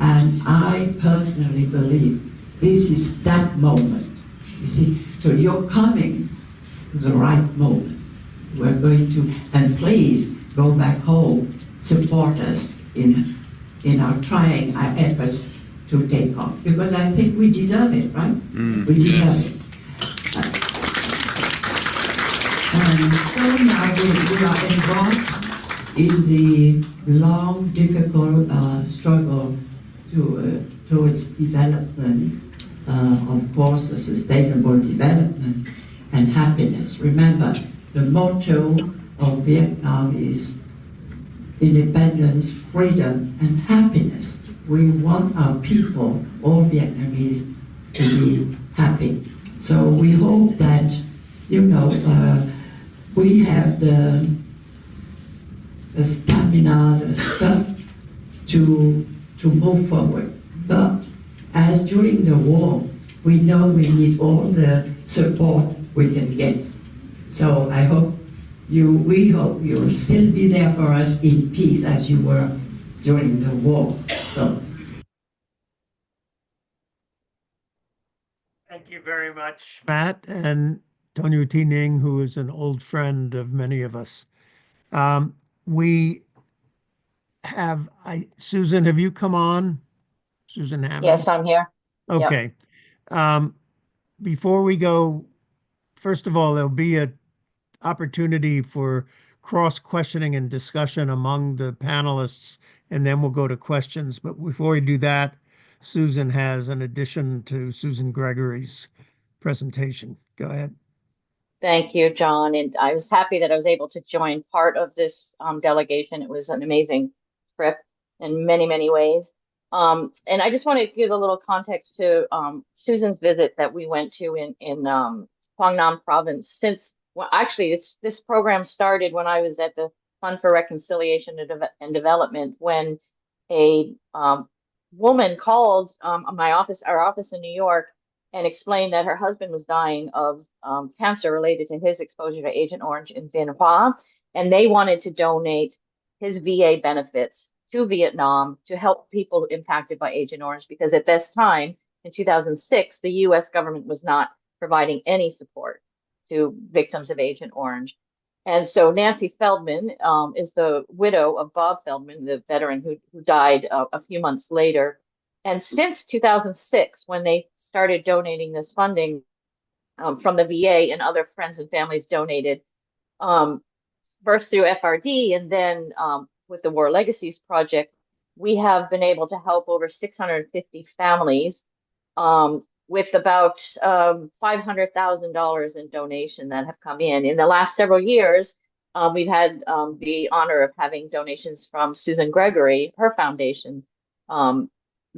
And I personally believe this is that moment. You see, so you're coming to the right moment. We're going to, and please go back home, support us in our trying our efforts to take off, because I think we deserve it, right? We deserve it. And so now we are involved in the long, difficult struggle towards development, of course, a sustainable development and happiness. Remember, the motto of Vietnam is independence, freedom, and happiness. We want our people, all Vietnamese, to be happy. So we hope that, we have the stamina, the stuff to move forward. But as during the war, we know we need all the support we can get. So we hope you'll still be there for us in peace as you were during the war. So. Thank you very much, Matt, and Tonyu T. Ning, who is an old friend of many of us. We have, Susan, have you come on? Susan Hammond? Yes, I'm here. Okay. Before we go, first of all, there'll be an opportunity for cross-questioning and discussion among the panelists, and then we'll go to questions. But before we do that, Susan has an addition to Susan Gregory's presentation. Go ahead. Thank you, John. And I was happy that I was able to join part of this delegation. It was an amazing trip in many, many ways. And I just want to give a little context to Susan's visit that we went to in Quang Nam province. This program started when I was at the Fund for Reconciliation and Development, when a woman called our office in New York, and explained that her husband was dying of cancer related to his exposure to Agent Orange in Vinh Hoa, and they wanted to donate his VA benefits to Vietnam to help people impacted by Agent Orange, because at this time, in 2006, the US government was not providing any support to victims of Agent Orange. And so Nancy Feldman is the widow of Bob Feldman, the veteran who died a few months later. And since 2006, when they started donating this funding from the VA, and other friends and families donated, first through FRD and then with the War Legacies Project, we have been able to help over 650 families with about $500,000 in donation that have come in. In the last several years, we've had the honor of having donations from Susan Gregory, her foundation, the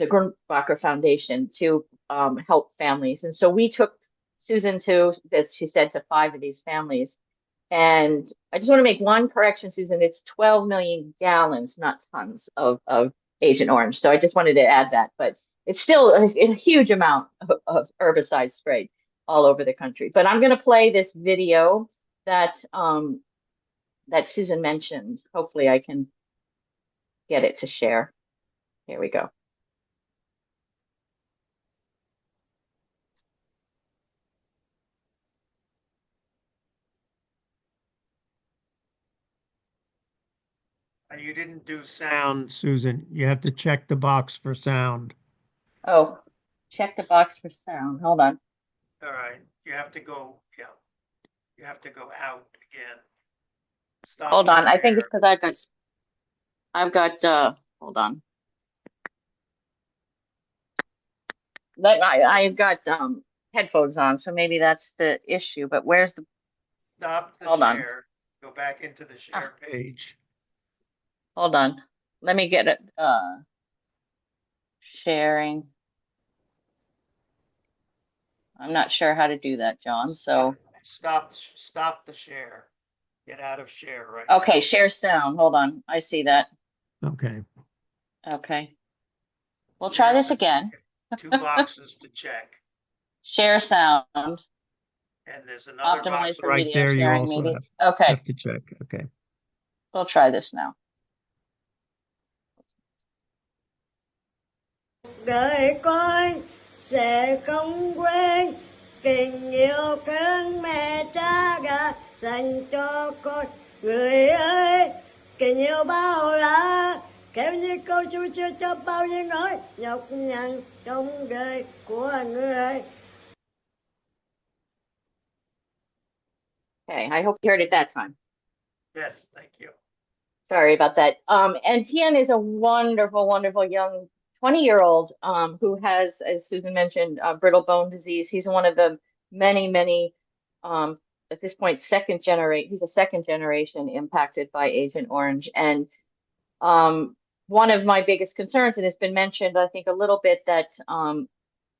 Grunbacher Foundation, to help families. And so we took Susan to, as she said, to 5 of these families. And I just want to make one correction, Susan. It's 12 million gallons, not tons, of Agent Orange. So I just wanted to add that. But it's still a huge amount of herbicide sprayed all over the country. But I'm going to play this video that that Susan mentioned. Hopefully I can get it to share. Here we go. You didn't do sound, Susan. You have to check the box for sound. Oh, check the box for sound. Hold on. All right. You have to go, yeah. You have to go out again. Stop Hold the on. I think it's share. because hold on. I've got headphones on, so maybe that's the issue. But where's the Stop the hold on. share. Go back into the share page. Hold on. Let me get it sharing. I'm not sure how to do that, John. So stop the share. Get out of share right okay, now. share sound. Hold on. I see that. Okay. Okay. We'll try this again. 2 boxes to check. Share sound. And there's another Optimize box for right video there. You sharing, also maybe. have Okay. to check. Okay. We'll try this now. Đời con sẽ không quên tình yêu thương mẹ cha đã dành cho con. Người ơi, tình yêu bao la, kéo như câu chú chưa cho bao nhiêu nỗi nhọc nhằn trong đời của người. Okay, I hope you heard it that time. Yes, thank you. Sorry about that. And Tian is a wonderful, wonderful young 20-year-old who has, as Susan mentioned, brittle bone disease. He's one of the many, many, at this point, he's a second generation impacted by Agent Orange. And one of my biggest concerns, and it's been mentioned, I think, a little bit, that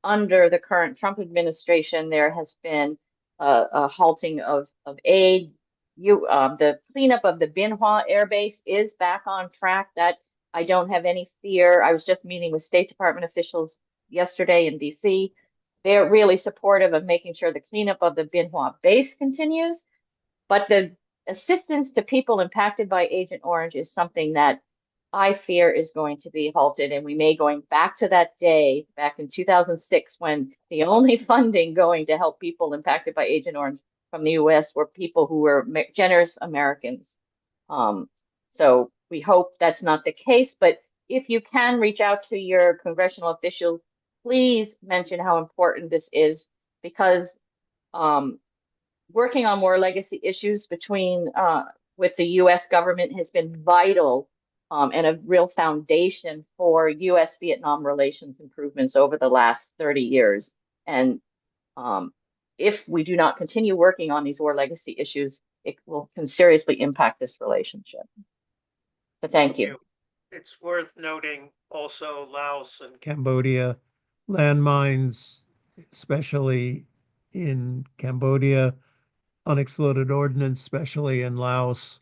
under the current Trump administration, there has been a halting of aid. The cleanup of the Bin Hoa Air Base is back on track. That I don't have any fear. I was just meeting with State Department officials yesterday in DC. They're really supportive of making sure the cleanup of the Bin Hoa base continues. But the assistance to people impacted by Agent Orange is something that I fear is going to be halted, and we may going back to that day back in 2006 when the only funding going to help people impacted by Agent Orange from the U.S. were people who were generous Americans. So we hope that's not the case, but if you can reach out to your congressional officials, please mention how important this is, because working on war legacy issues with the U.S. government has been vital and a real foundation for U.S.-Vietnam relations improvements over the last 30 years. And if we do not continue working on these war legacy issues, it can seriously impact this relationship. So thank you. It's worth noting also Laos and Cambodia landmines, especially in Cambodia, unexploded ordnance, especially in Laos,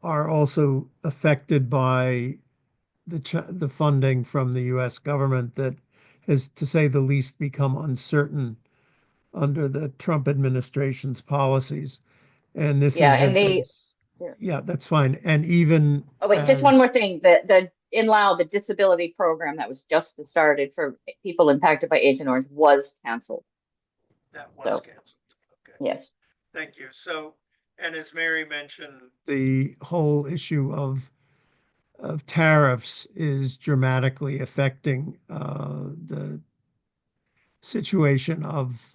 are also affected by the funding from the U.S. government that has, to say the least, become uncertain under the Trump administration's policies. And this yeah, that's fine. And even just one more thing. In Laos, the disability program that was just started for people impacted by Agent Orange was canceled. That was canceled. Okay. Yes. Thank you. So, and as Mary mentioned, the whole issue of tariffs is dramatically affecting the situation of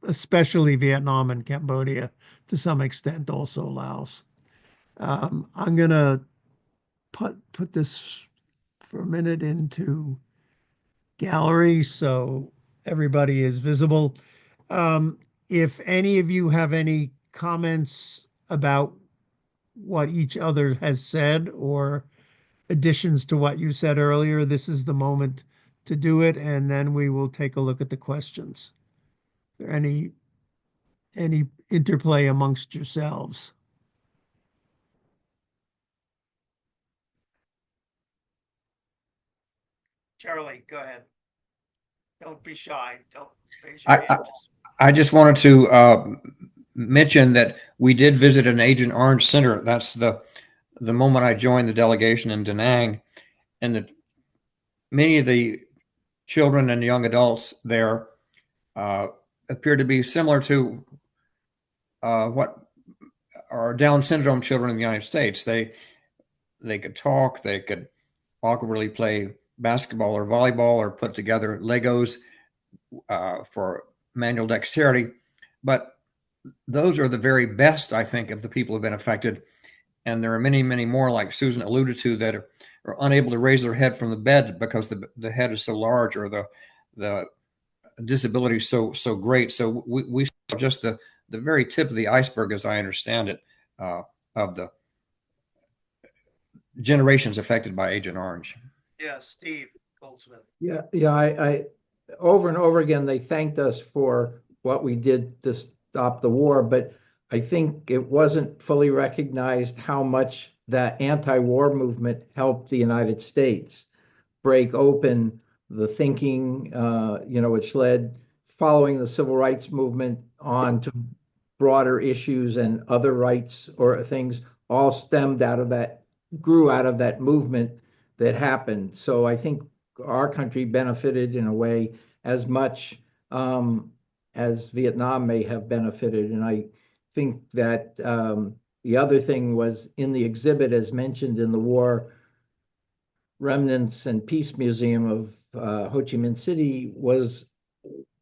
especially Vietnam and Cambodia, to some extent also Laos. I'm gonna put this for a minute into gallery so everybody is visible. If any of you have any comments about what each other has said or additions to what you said earlier, this is the moment to do it, and then we will take a look at the questions. Is there any interplay amongst yourselves? Charlie, go ahead. Don't be shy. Don't raise your hand. I just wanted to mention that we did visit an Agent Orange Center. That's the moment I joined the delegation in Da Nang, and many of the children and young adults there appear to be similar to what are Down syndrome children in the United States. They could talk, they could awkwardly play basketball or volleyball or put together Legos for manual dexterity. But those are the very best, I think, of the people who have been affected. And there are many, many more, like Susan alluded to, that are unable to raise their head from the bed because the head is so large, or the disability is so great. So we saw just the very tip of the iceberg, as I understand it, of the generations affected by Agent Orange. Yeah, Steve Goldsmith. Yeah, I over and over again, they thanked us for what we did to stop the war, but I think it wasn't fully recognized how much that anti-war movement helped the United States break open the thinking, which led, following the civil rights movement, on to broader issues and other rights or things, all stemmed out of that, grew out of that movement that happened. So I think our country benefited in a way as much as Vietnam may have benefited. And I think that the other thing was, in the exhibit, as mentioned in the War Remnants and Peace Museum of Ho Chi Minh City, was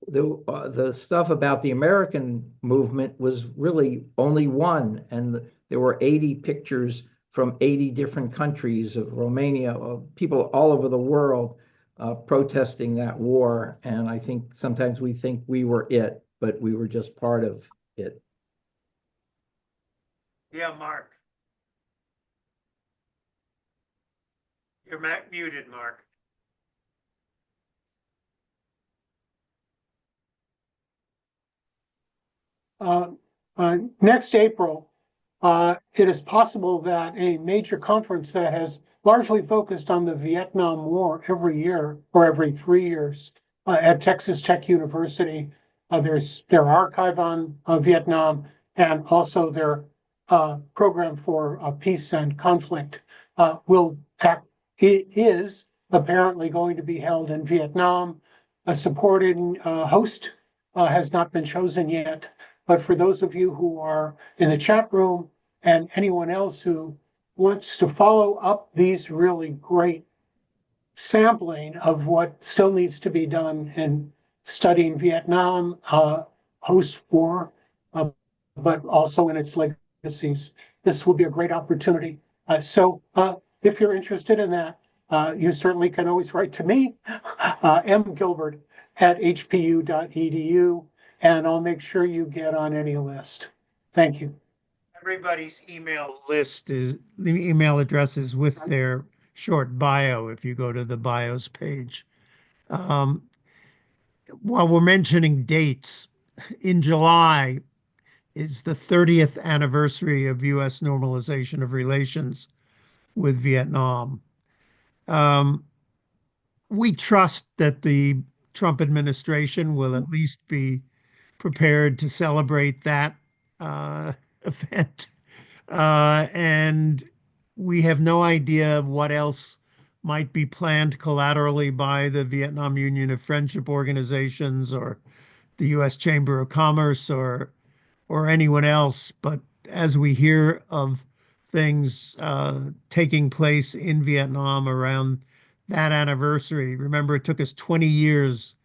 the stuff about the American movement was really only one, and there were 80 pictures from 80 different countries of Romania, of people all over the world protesting that war. And I think sometimes we think we were it, but we were just part of it. Yeah, Mark. You're muted, Mark. Next April, it is possible that a major conference that has largely focused on the Vietnam War every year or every 3 years at Texas Tech University, there's their archive on Vietnam, and also their program for peace and conflict it is apparently going to be held in Vietnam. A supporting host has not been chosen yet. But for those of you who are in the chat room and anyone else who wants to follow up these really great sampling of what still needs to be done in studying Vietnam, post-war, but also in its legacies, this will be a great opportunity. So if you're interested in that, you certainly can always write to me, mgilbert@hpu.edu, and I'll make sure you get on any list. Thank you. Everybody's email list is, the email address is with their short bio if you go to the bios page. While we're mentioning dates, in July is the 30th anniversary of U.S. normalization of relations with Vietnam. We trust that the Trump administration will at least be prepared to celebrate that event. And we have no idea what else might be planned collaterally by the Vietnam Union of Friendship Organizations or the U.S. Chamber of Commerce or anyone else. But as we hear of things taking place in Vietnam around that anniversary, remember, it took us 20 years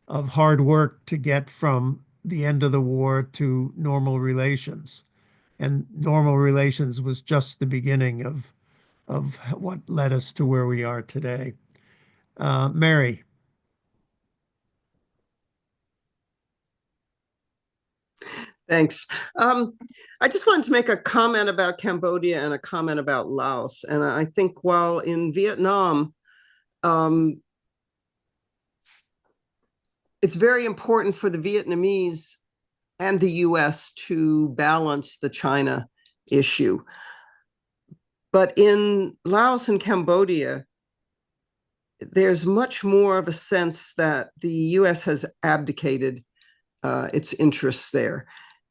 of hard work to get from the end of the war to normal relations. And normal relations was just the beginning of what led us to where we are today. Mary. Thanks. I just wanted to make a comment about Cambodia and a comment about Laos. And I think while in Vietnam, it's very important for the Vietnamese and the US to balance the China issue. But in Laos and Cambodia, there's much more of a sense that the U.S. has abdicated its interests there.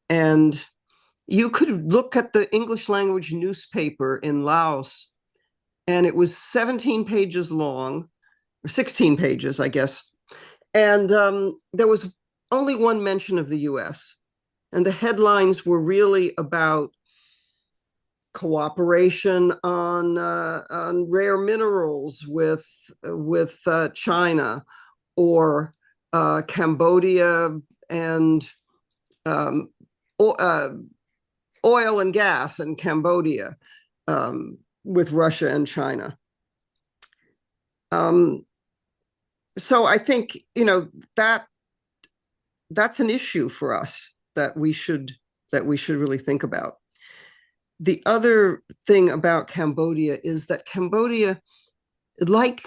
And you could look at the English language newspaper in Laos, and it was 17 pages long, or 16 pages, I guess. And there was only one mention of the US. And the headlines were really about cooperation on rare minerals with China, or Cambodia and oil and gas in Cambodia with Russia and China. So I think, that's an issue for us that we should really think about. The other thing about Cambodia is that Cambodia, like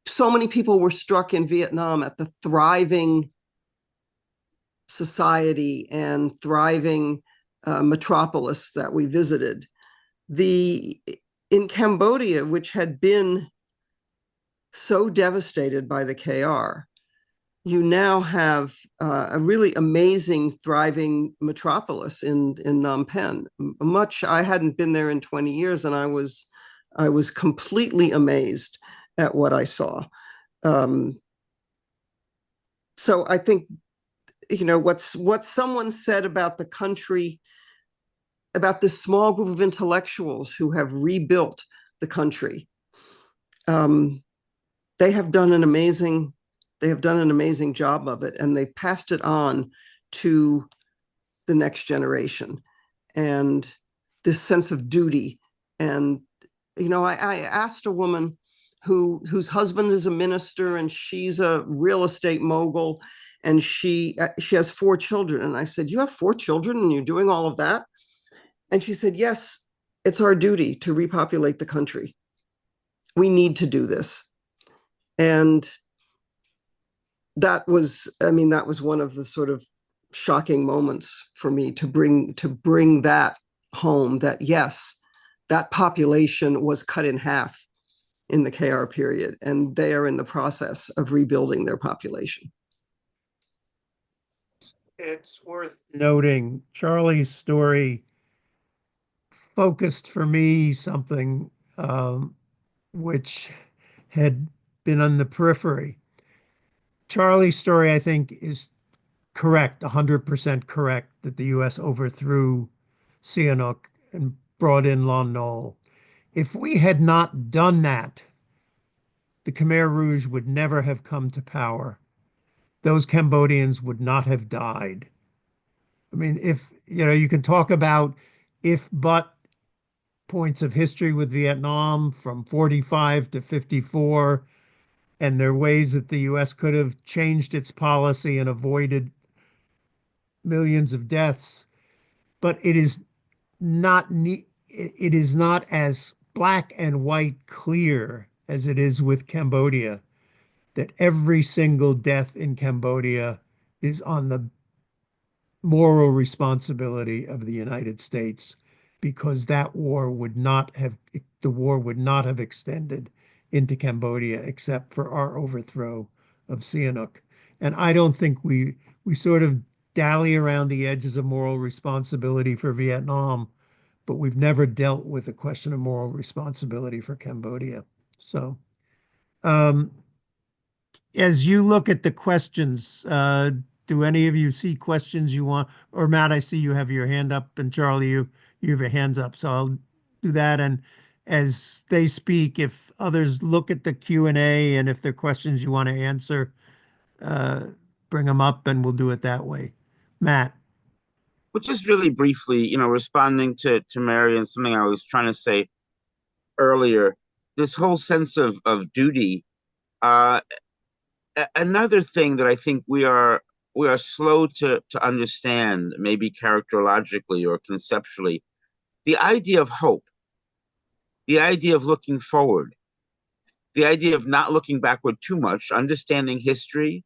so many people were struck in Vietnam at the thriving society and thriving metropolis that we visited. In Cambodia, which had been so devastated by the KR, you now have a really amazing, thriving metropolis in Phnom Penh. I hadn't been there in 20 years, and I was completely amazed at what I saw. So I think, what someone said about the country, about this small group of intellectuals who have rebuilt the country, they have done an amazing job of it, and they've passed it on to the next generation. And this sense of duty. And, I asked a woman whose husband is a minister, and she's a real estate mogul, and she has 4 children. And I said, "You have 4 children and you're doing all of that?" And she said, "Yes, it's our duty to repopulate the country. We need to do this." And that was one of the sort of shocking moments for me, to bring that home, that yes, that population was cut in half in the KR period, and they are in the process of rebuilding their population. It's worth noting Charlie's story focused for me something which had been on the periphery. Charlie's story, I think, is correct, 100% correct, that the U.S. overthrew Sihanouk and brought in Lon Nol. If we had not done that, the Khmer Rouge would never have come to power. Those Cambodians would not have died. I mean, you can talk about if-but points of history with Vietnam from 45 to 54, and there are ways that the U.S. could have changed its policy and avoided millions of deaths, but it is not as black and white clear as it is with Cambodia, that every single death in Cambodia is on the moral responsibility of the United States, because the war would not have extended into Cambodia except for our overthrow of Sihanouk. And I don't think we sort of dally around the edges of moral responsibility for Vietnam, but we've never dealt with the question of moral responsibility for Cambodia. So as you look at the questions, do any of you see questions you want? Or Matt, I see you have your hand up, and Charlie, you have your hands up. So I'll do that. And as they speak, if others look at the Q&A, and if there are questions you want to answer, bring them up and we'll do it that way. Matt. Well, just really briefly, responding to Mary and something I was trying to say earlier, this whole sense of duty. Another thing that I think we are slow to understand, maybe characterologically or conceptually, the idea of hope, the idea of looking forward, the idea of not looking backward too much, understanding history,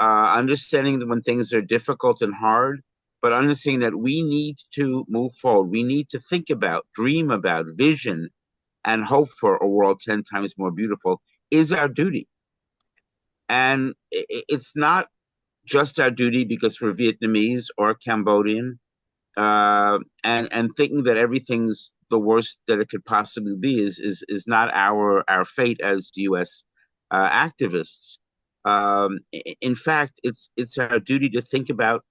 understanding that when things are difficult and hard, but understanding that we need to move forward. We need to think about, dream about, vision, and hope for a world 10 times more beautiful. is our duty. And it's not just our duty because we're Vietnamese or Cambodian, and thinking that everything's the worst that it could possibly be is not our fate as U.S. Activists. In fact, it's our duty to think about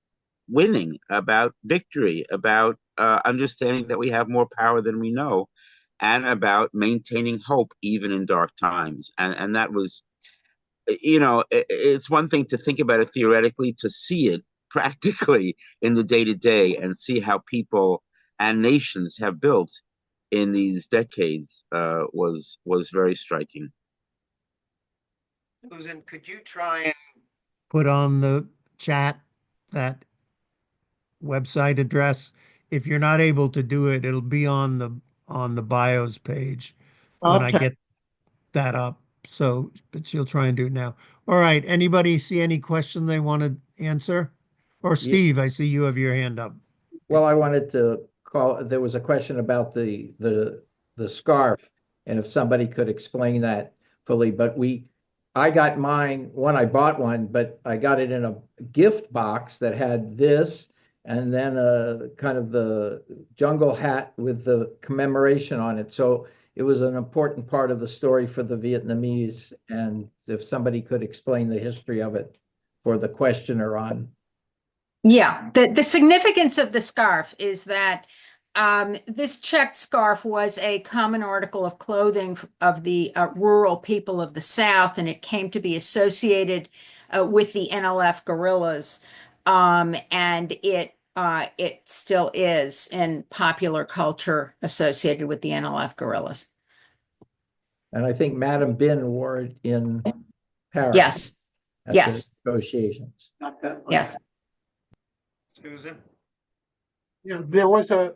winning, about victory, about understanding that we have more power than we know, and about maintaining hope even in dark times. And that was, it's one thing to think about it theoretically, to see it practically in the day to day and see how people and nations have built in these decades was very striking. Susan, could you try and put on the chat that website address? If you're not able to do it, it'll be on the bios page when I Okay. get that up. So, but she'll try and do it now. All right. Anybody see any question they want to answer? Or Steve, I see you have your hand up. Well, I wanted to call, there was a question about the scarf, and if somebody could explain that fully, but I got mine when I bought one, but I got it in a gift box that had this and then a kind of the jungle hat with the commemoration on it. So it was an important part of the story for the Vietnamese, and if somebody could explain the history of it for the questioner on. Yeah, the significance of the scarf is that this checked scarf was a common article of clothing of the rural people of the South, and it came to be associated with the NLF guerrillas, and it still is in popular culture associated with the NLF guerrillas. And I think Madam Bin wore it in Paris. Yes. At Yes. the negotiations. Yes. Susan? Yeah, there was a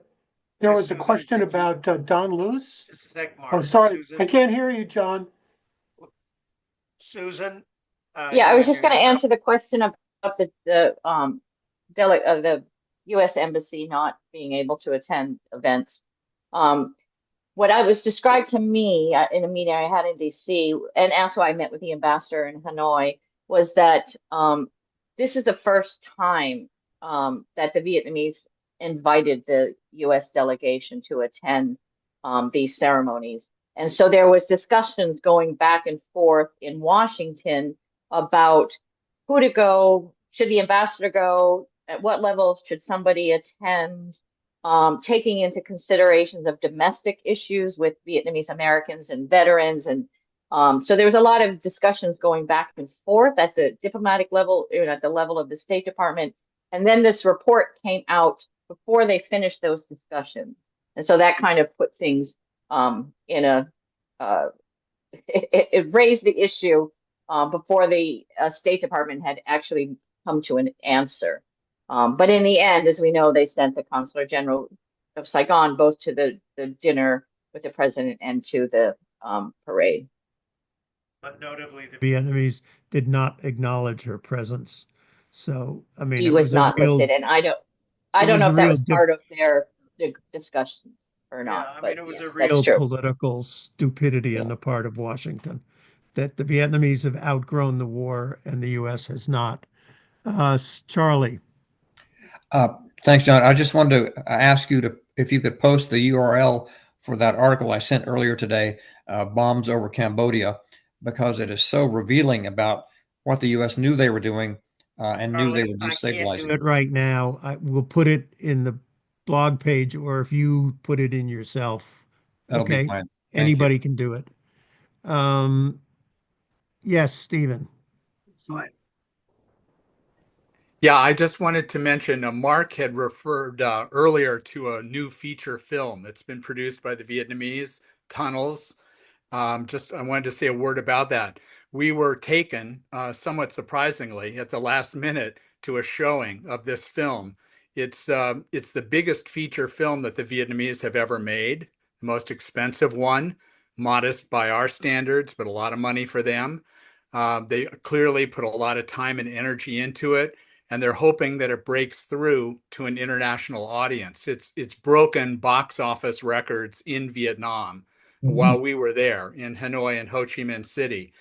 question about Don Luce. Just a sec, Mark. Oh, sorry, Susan? I can't hear you, John. Susan? Yeah, I you was have just your going to hand up. answer the question about the U.S. Embassy not being able to attend events. What I was described to me in a meeting I had in D.C. and after I met with the ambassador in Hanoi was that this is the first time that the Vietnamese invited the U.S. delegation to attend these ceremonies. And so there was discussions going back and forth in Washington about who to go, should the ambassador go, at what level should somebody attend, taking into considerations of domestic issues with Vietnamese Americans and veterans. And so there was a lot of discussions going back and forth at the diplomatic level, at the level of the State Department. And then this report came out before they finished those discussions. And so that kind of put things in a, it raised the issue before the State Department had actually come to an answer. But in the end, as we know, they sent the Consular General of Saigon both to the dinner with the president and to the parade. But notably, the Vietnamese did not acknowledge her presence. So, I mean, He it was was a not real, listed, and I don't it know was a if that was real part of their discussions or yeah, not. I But mean, it was a yes, that's real true. political stupidity on the part of Washington that the Vietnamese have outgrown the war and the U.S. has not. Charlie, Thanks, John. I just wanted to ask you if you could post the URL for that article I sent earlier today, Bombs Over Cambodia, because it is so revealing about what the U.S. knew they were doing and knew they Charlie, were I can't do destabilizing. it right now. I will put it in the blog page, or if you put it in yourself, That'll be okay? fine. Thank you. Anybody can do it. Um, yes, Stephen. Yeah, I just wanted to mention Mark had referred earlier to a new feature film that's been produced by the Vietnamese, Tunnels. I wanted to say a word about that. We were taken, somewhat surprisingly, at the last minute to a showing of this film. It's the biggest feature film that the Vietnamese have ever made, the most expensive one, modest by our standards, but a lot of money for them. They clearly put a lot of time and energy into it, and they're hoping that it breaks through to an international audience. It's broken box office records in Vietnam. while we were there in Hanoi and Ho Chi Minh City.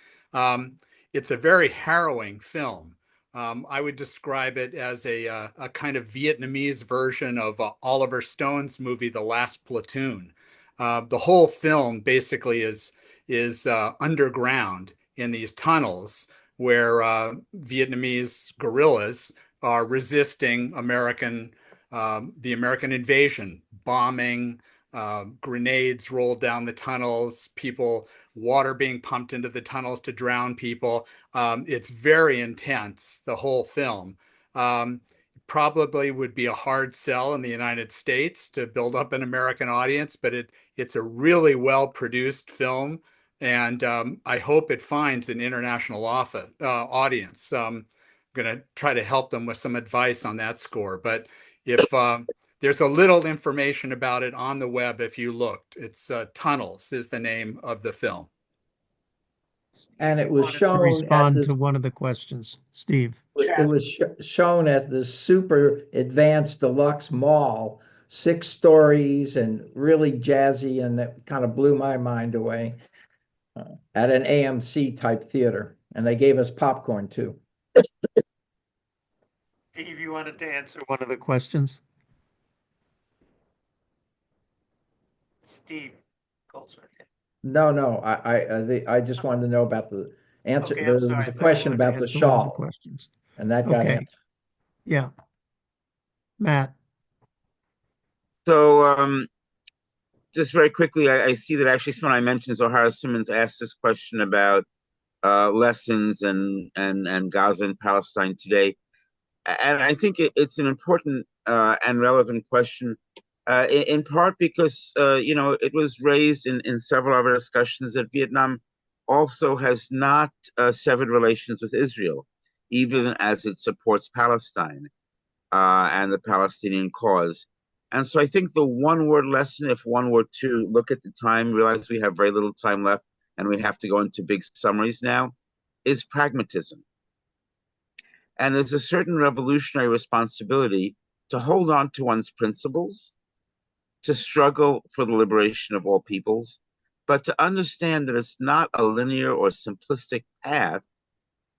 It's a very harrowing film. I would describe it as a kind of Vietnamese version of Oliver Stone's movie, The Last Platoon. The whole film basically is underground in these tunnels where Vietnamese guerrillas are resisting the American invasion, bombing, grenades rolled down the tunnels, water being pumped into the tunnels to drown people. It's very intense, the whole film. Probably would be a hard sell in the United States to build up an American audience, but it's a really well-produced film, and I hope it finds an international audience. I'm going to try to help them with some advice on that score. But if there's a little information about it on the web if you looked. It's Tunnels is the name of the film. And it was shown to respond at to one of the questions, Steve. It was shown at the super advanced deluxe mall, 6 stories and really jazzy, and that kind of blew my mind away at an AMC type theater. And they gave us popcorn too. Steve, you wanted to answer one of the questions? Steve Goldsmith. No. I just wanted to know about the answer. Okay, There I'm sorry. was I a thought you question wanted to about the answer one of the shawl, questions. and that got Okay. answered. Yeah. Matt. So just very quickly, I see that actually someone I mentioned, O'Hara Simmons, asked this question about lessons and Gaza and Palestine today. And I think it's an important and relevant question, in part because, it was raised in several other discussions that Vietnam also has not severed relations with Israel, even as it supports Palestine and the Palestinian cause. And so I think the one-word lesson, if one were to look at the time, realize we have very little time left, and we have to go into big summaries now, is pragmatism. And there's a certain revolutionary responsibility to hold on to one's principles, to struggle for the liberation of all peoples, but to understand that it's not a linear or simplistic path,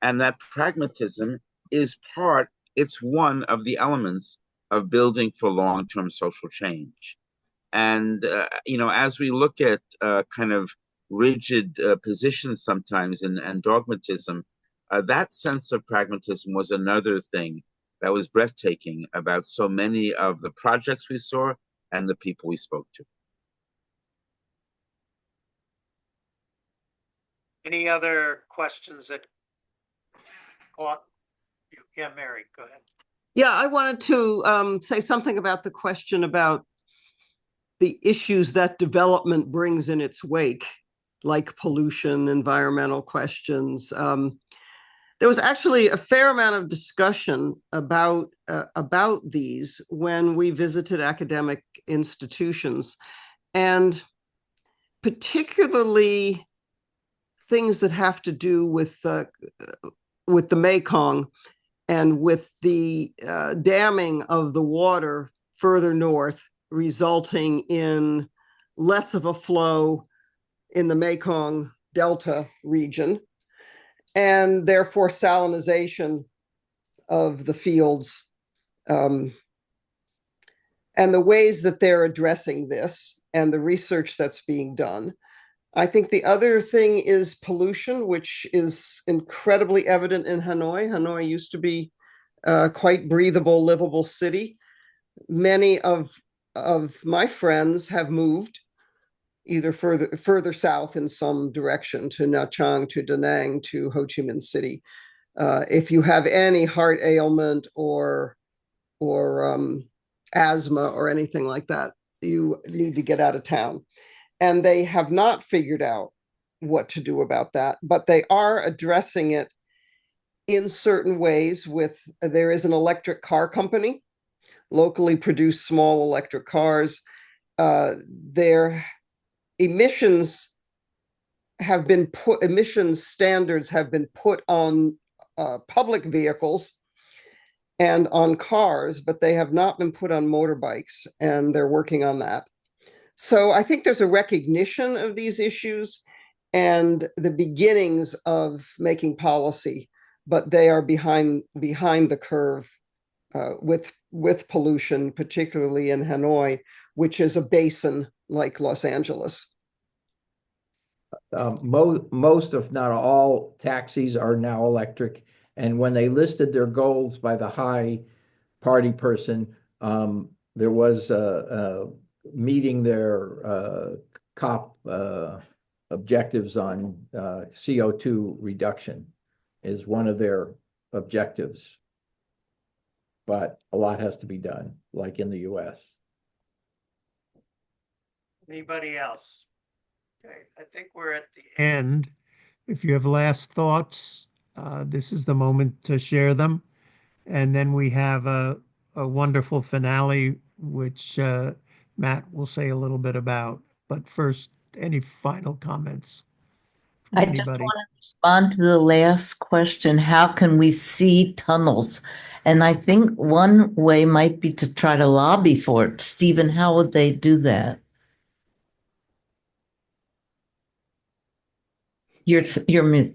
and that pragmatism is it's one of the elements of building for long-term social change. And, as we look at kind of rigid positions sometimes and dogmatism, that sense of pragmatism was another thing that was breathtaking about so many of the projects we saw and the people we spoke to. Any other questions that caught you? Yeah, Mary, go ahead. Yeah, I wanted to say something about the question about the issues that development brings in its wake, like pollution, environmental questions. There was actually a fair amount of discussion about these when we visited academic institutions, and particularly things that have to do with the Mekong and with the damming of the water further north, resulting in less of a flow in the Mekong Delta region, and therefore salinization of the fields, and the ways that they're addressing this and the research that's being done. I think the other thing is pollution, which is incredibly evident in Hanoi. Hanoi used to be quite breathable, livable city. Many of my friends have moved either further south in some direction, to Nha Trang, to Da Nang, to Ho Chi Minh City. If you have any heart ailment or asthma or anything like that, you need to get out of town. And they have not figured out what to do about that, but they are addressing it in certain ways. There is an electric car company, locally produced small electric cars. Their emissions standards have been put on public vehicles and on cars, but they have not been put on motorbikes, and they're working on that. So I think there's a recognition of these issues and the beginnings of making policy, but they are behind the curve with pollution, particularly in Hanoi, which is a basin like Los Angeles. Most, if not all, taxis are now electric. And when they listed their goals by the high party person, there was meeting their COP objectives on CO2 reduction is one of their objectives. But a lot has to be done, like in the US. Anybody else? Okay, I think we're at the end. If you have last thoughts, this is the moment to share them. And then we have a wonderful finale, which Matt will say a little bit about. But first, any final comments from I just anybody? want to respond to the last question. How can we see tunnels? And I think one way might be to try to lobby for it. Stephen, how would they do that? You're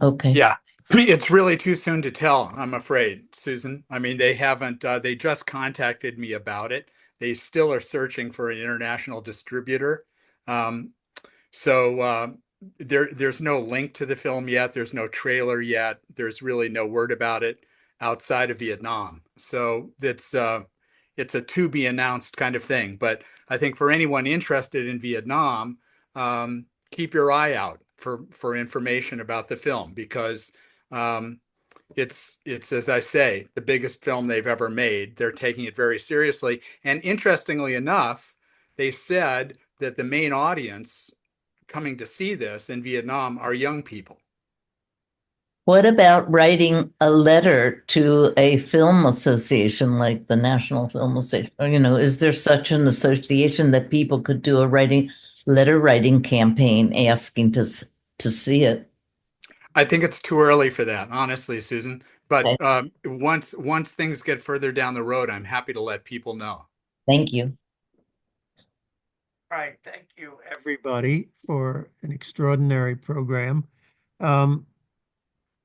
okay. Yeah, it's really too soon to tell, I'm afraid, Susan. I mean, they haven't, they just contacted me about it. They still are searching for an international distributor. So there's no link to the film yet. There's no trailer yet. There's really no word about it outside of Vietnam. So it's a to be announced kind of thing. But I think for anyone interested in Vietnam, keep your eye out for information about the film, because it's as I say, the biggest film they've ever made. They're taking it very seriously. And interestingly enough, they said that the main audience coming to see this in Vietnam are young people. What about writing a letter to a film association like the National Film Association? You know, is there such an association that people could do a letter writing campaign asking to see it? I think it's too early for that, honestly, Susan. But Okay. once things get further down the road, I'm happy to let people know. Thank you. All right, thank you, everybody, for an extraordinary program.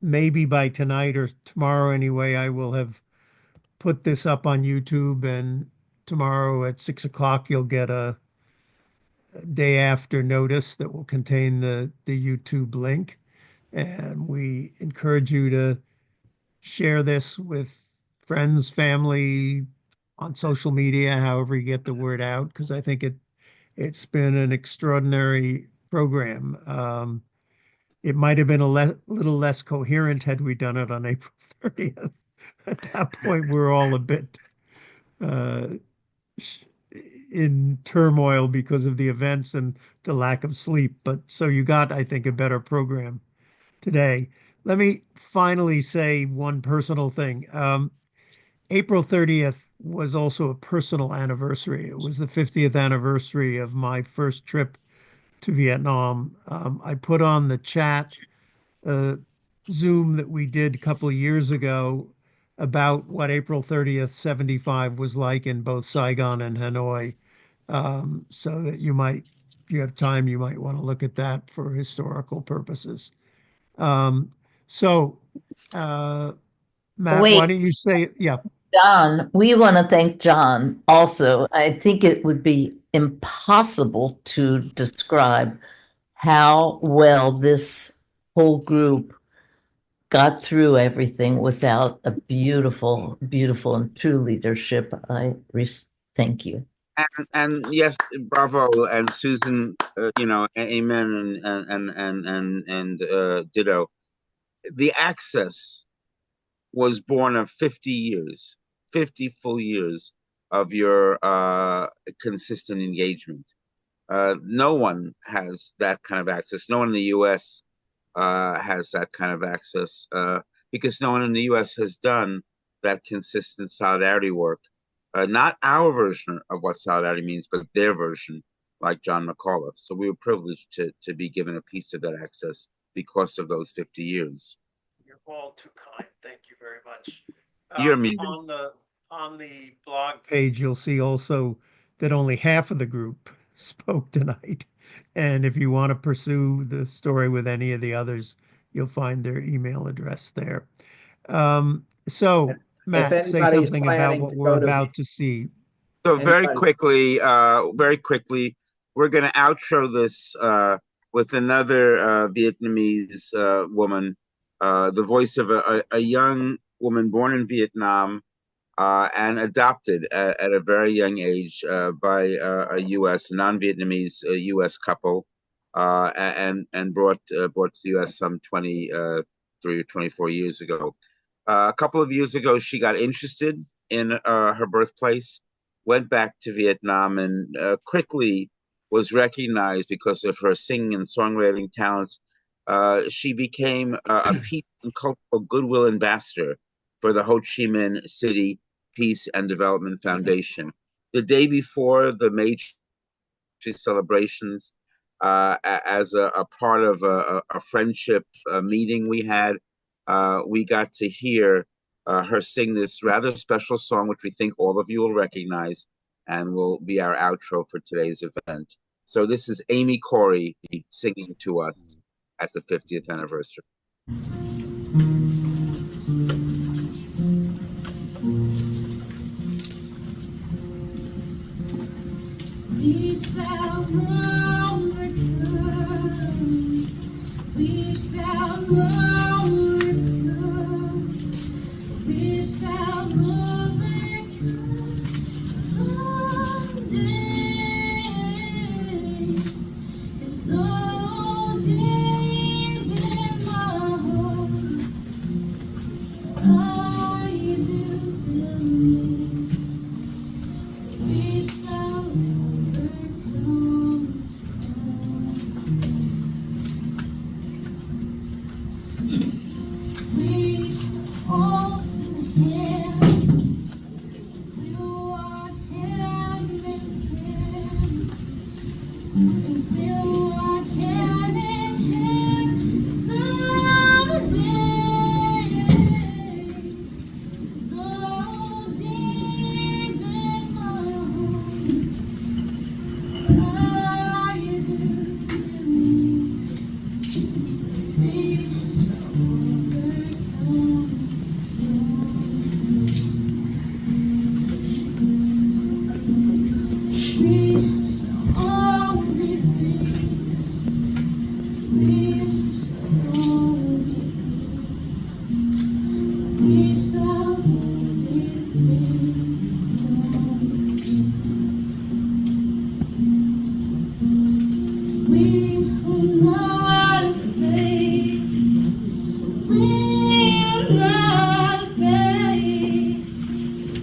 Maybe by tonight or tomorrow anyway, I will have put this up on YouTube, and tomorrow at 6 o'clock, you'll get a day after notice that will contain the YouTube link. And we encourage you to share this with friends, family, on social media, however you get the word out, because I think it's been an extraordinary program. It might have been a little less coherent had we done it on April 30th. At that point, we're all a bit uh, in turmoil because of the events and the lack of sleep. But so you got, I think, a better program today. Let me finally say one personal thing. April 30th was also a personal anniversary. It was the 50th anniversary of my first trip to Vietnam. I put on the chat Zoom that we did a couple of years ago about what April 30th, 75 was like in both Saigon and Hanoi. So that if you have time, you might want to look at that for historical purposes. Um, so, Matt, Wait. why don't you say, yeah. John, we want to thank John also. I think it would be impossible to describe how well this whole group got through everything without a beautiful, beautiful and true leadership. Thank you. And yes, bravo, and Susan, amen, and ditto. The access was born of 50 full years of your consistent engagement. No one has that kind of access. No one in the U.S. Has that kind of access because no one in the U.S. has done that consistent solidarity work. Not our version of what solidarity means, but their version, like John McAuliff. So we were privileged to be given a piece of that access because of those 50 years. You're all too kind. Thank you very much. You're muted. On the blog page, you'll see also that only half of the group spoke tonight. And if you want to pursue the story with any of the others, you'll find their email address there. So, If Matt, say anybody's something about planning what to we're go to, about to see. So anybody, very quickly, we're going to outro this with another Vietnamese woman, the voice of a young woman born in Vietnam and adopted at a very young age by a U.S. non-Vietnamese U.S. couple, and brought to the U.S. some 23 or 24 years ago. A couple of years ago, she got interested in her birthplace, went back to Vietnam, and quickly was recognized because of her singing and songwriting talents. She became a peace and cultural goodwill ambassador for the Ho Chi Minh City Peace and Development Foundation. The day before the major celebrations, as a part of a friendship meeting we had, we got to hear her sing this rather special song, which we think all of you will recognize and will be our outro for today's event. So this is Amy Corey singing to us at the 50th anniversary. We shall overcome. We shall overcome. We shall overcome someday. It's all deep in my heart. I do believe we shall overcome. We all in hand. We walk hand in hand. And we walk hand in hand someday. It's all deep in my heart. I do believe we shall overcome. We shall all be free. We shall all be free. We shall all be free. We are not afraid. We are not afraid.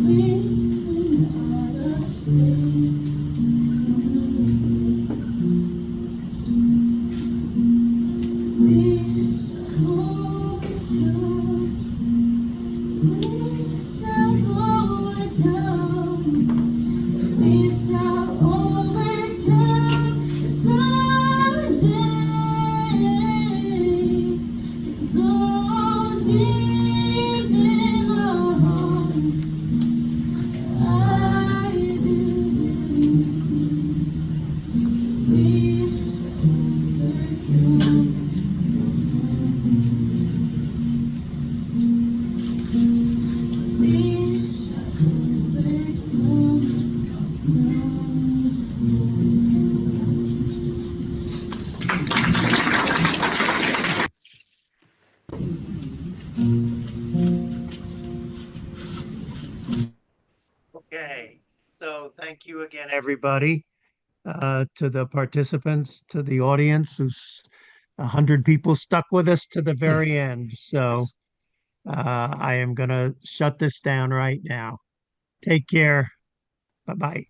We are not afraid. We shall overcome. We shall overcome. We shall overcome someday. It's all deep in my heart. I do believe we shall overcome. We shall overcome. Okay, so thank you again, everybody, to the participants, to the audience, who's 100 people stuck with us to the very end. So I am going to shut this down right now. Take care. Bye-bye.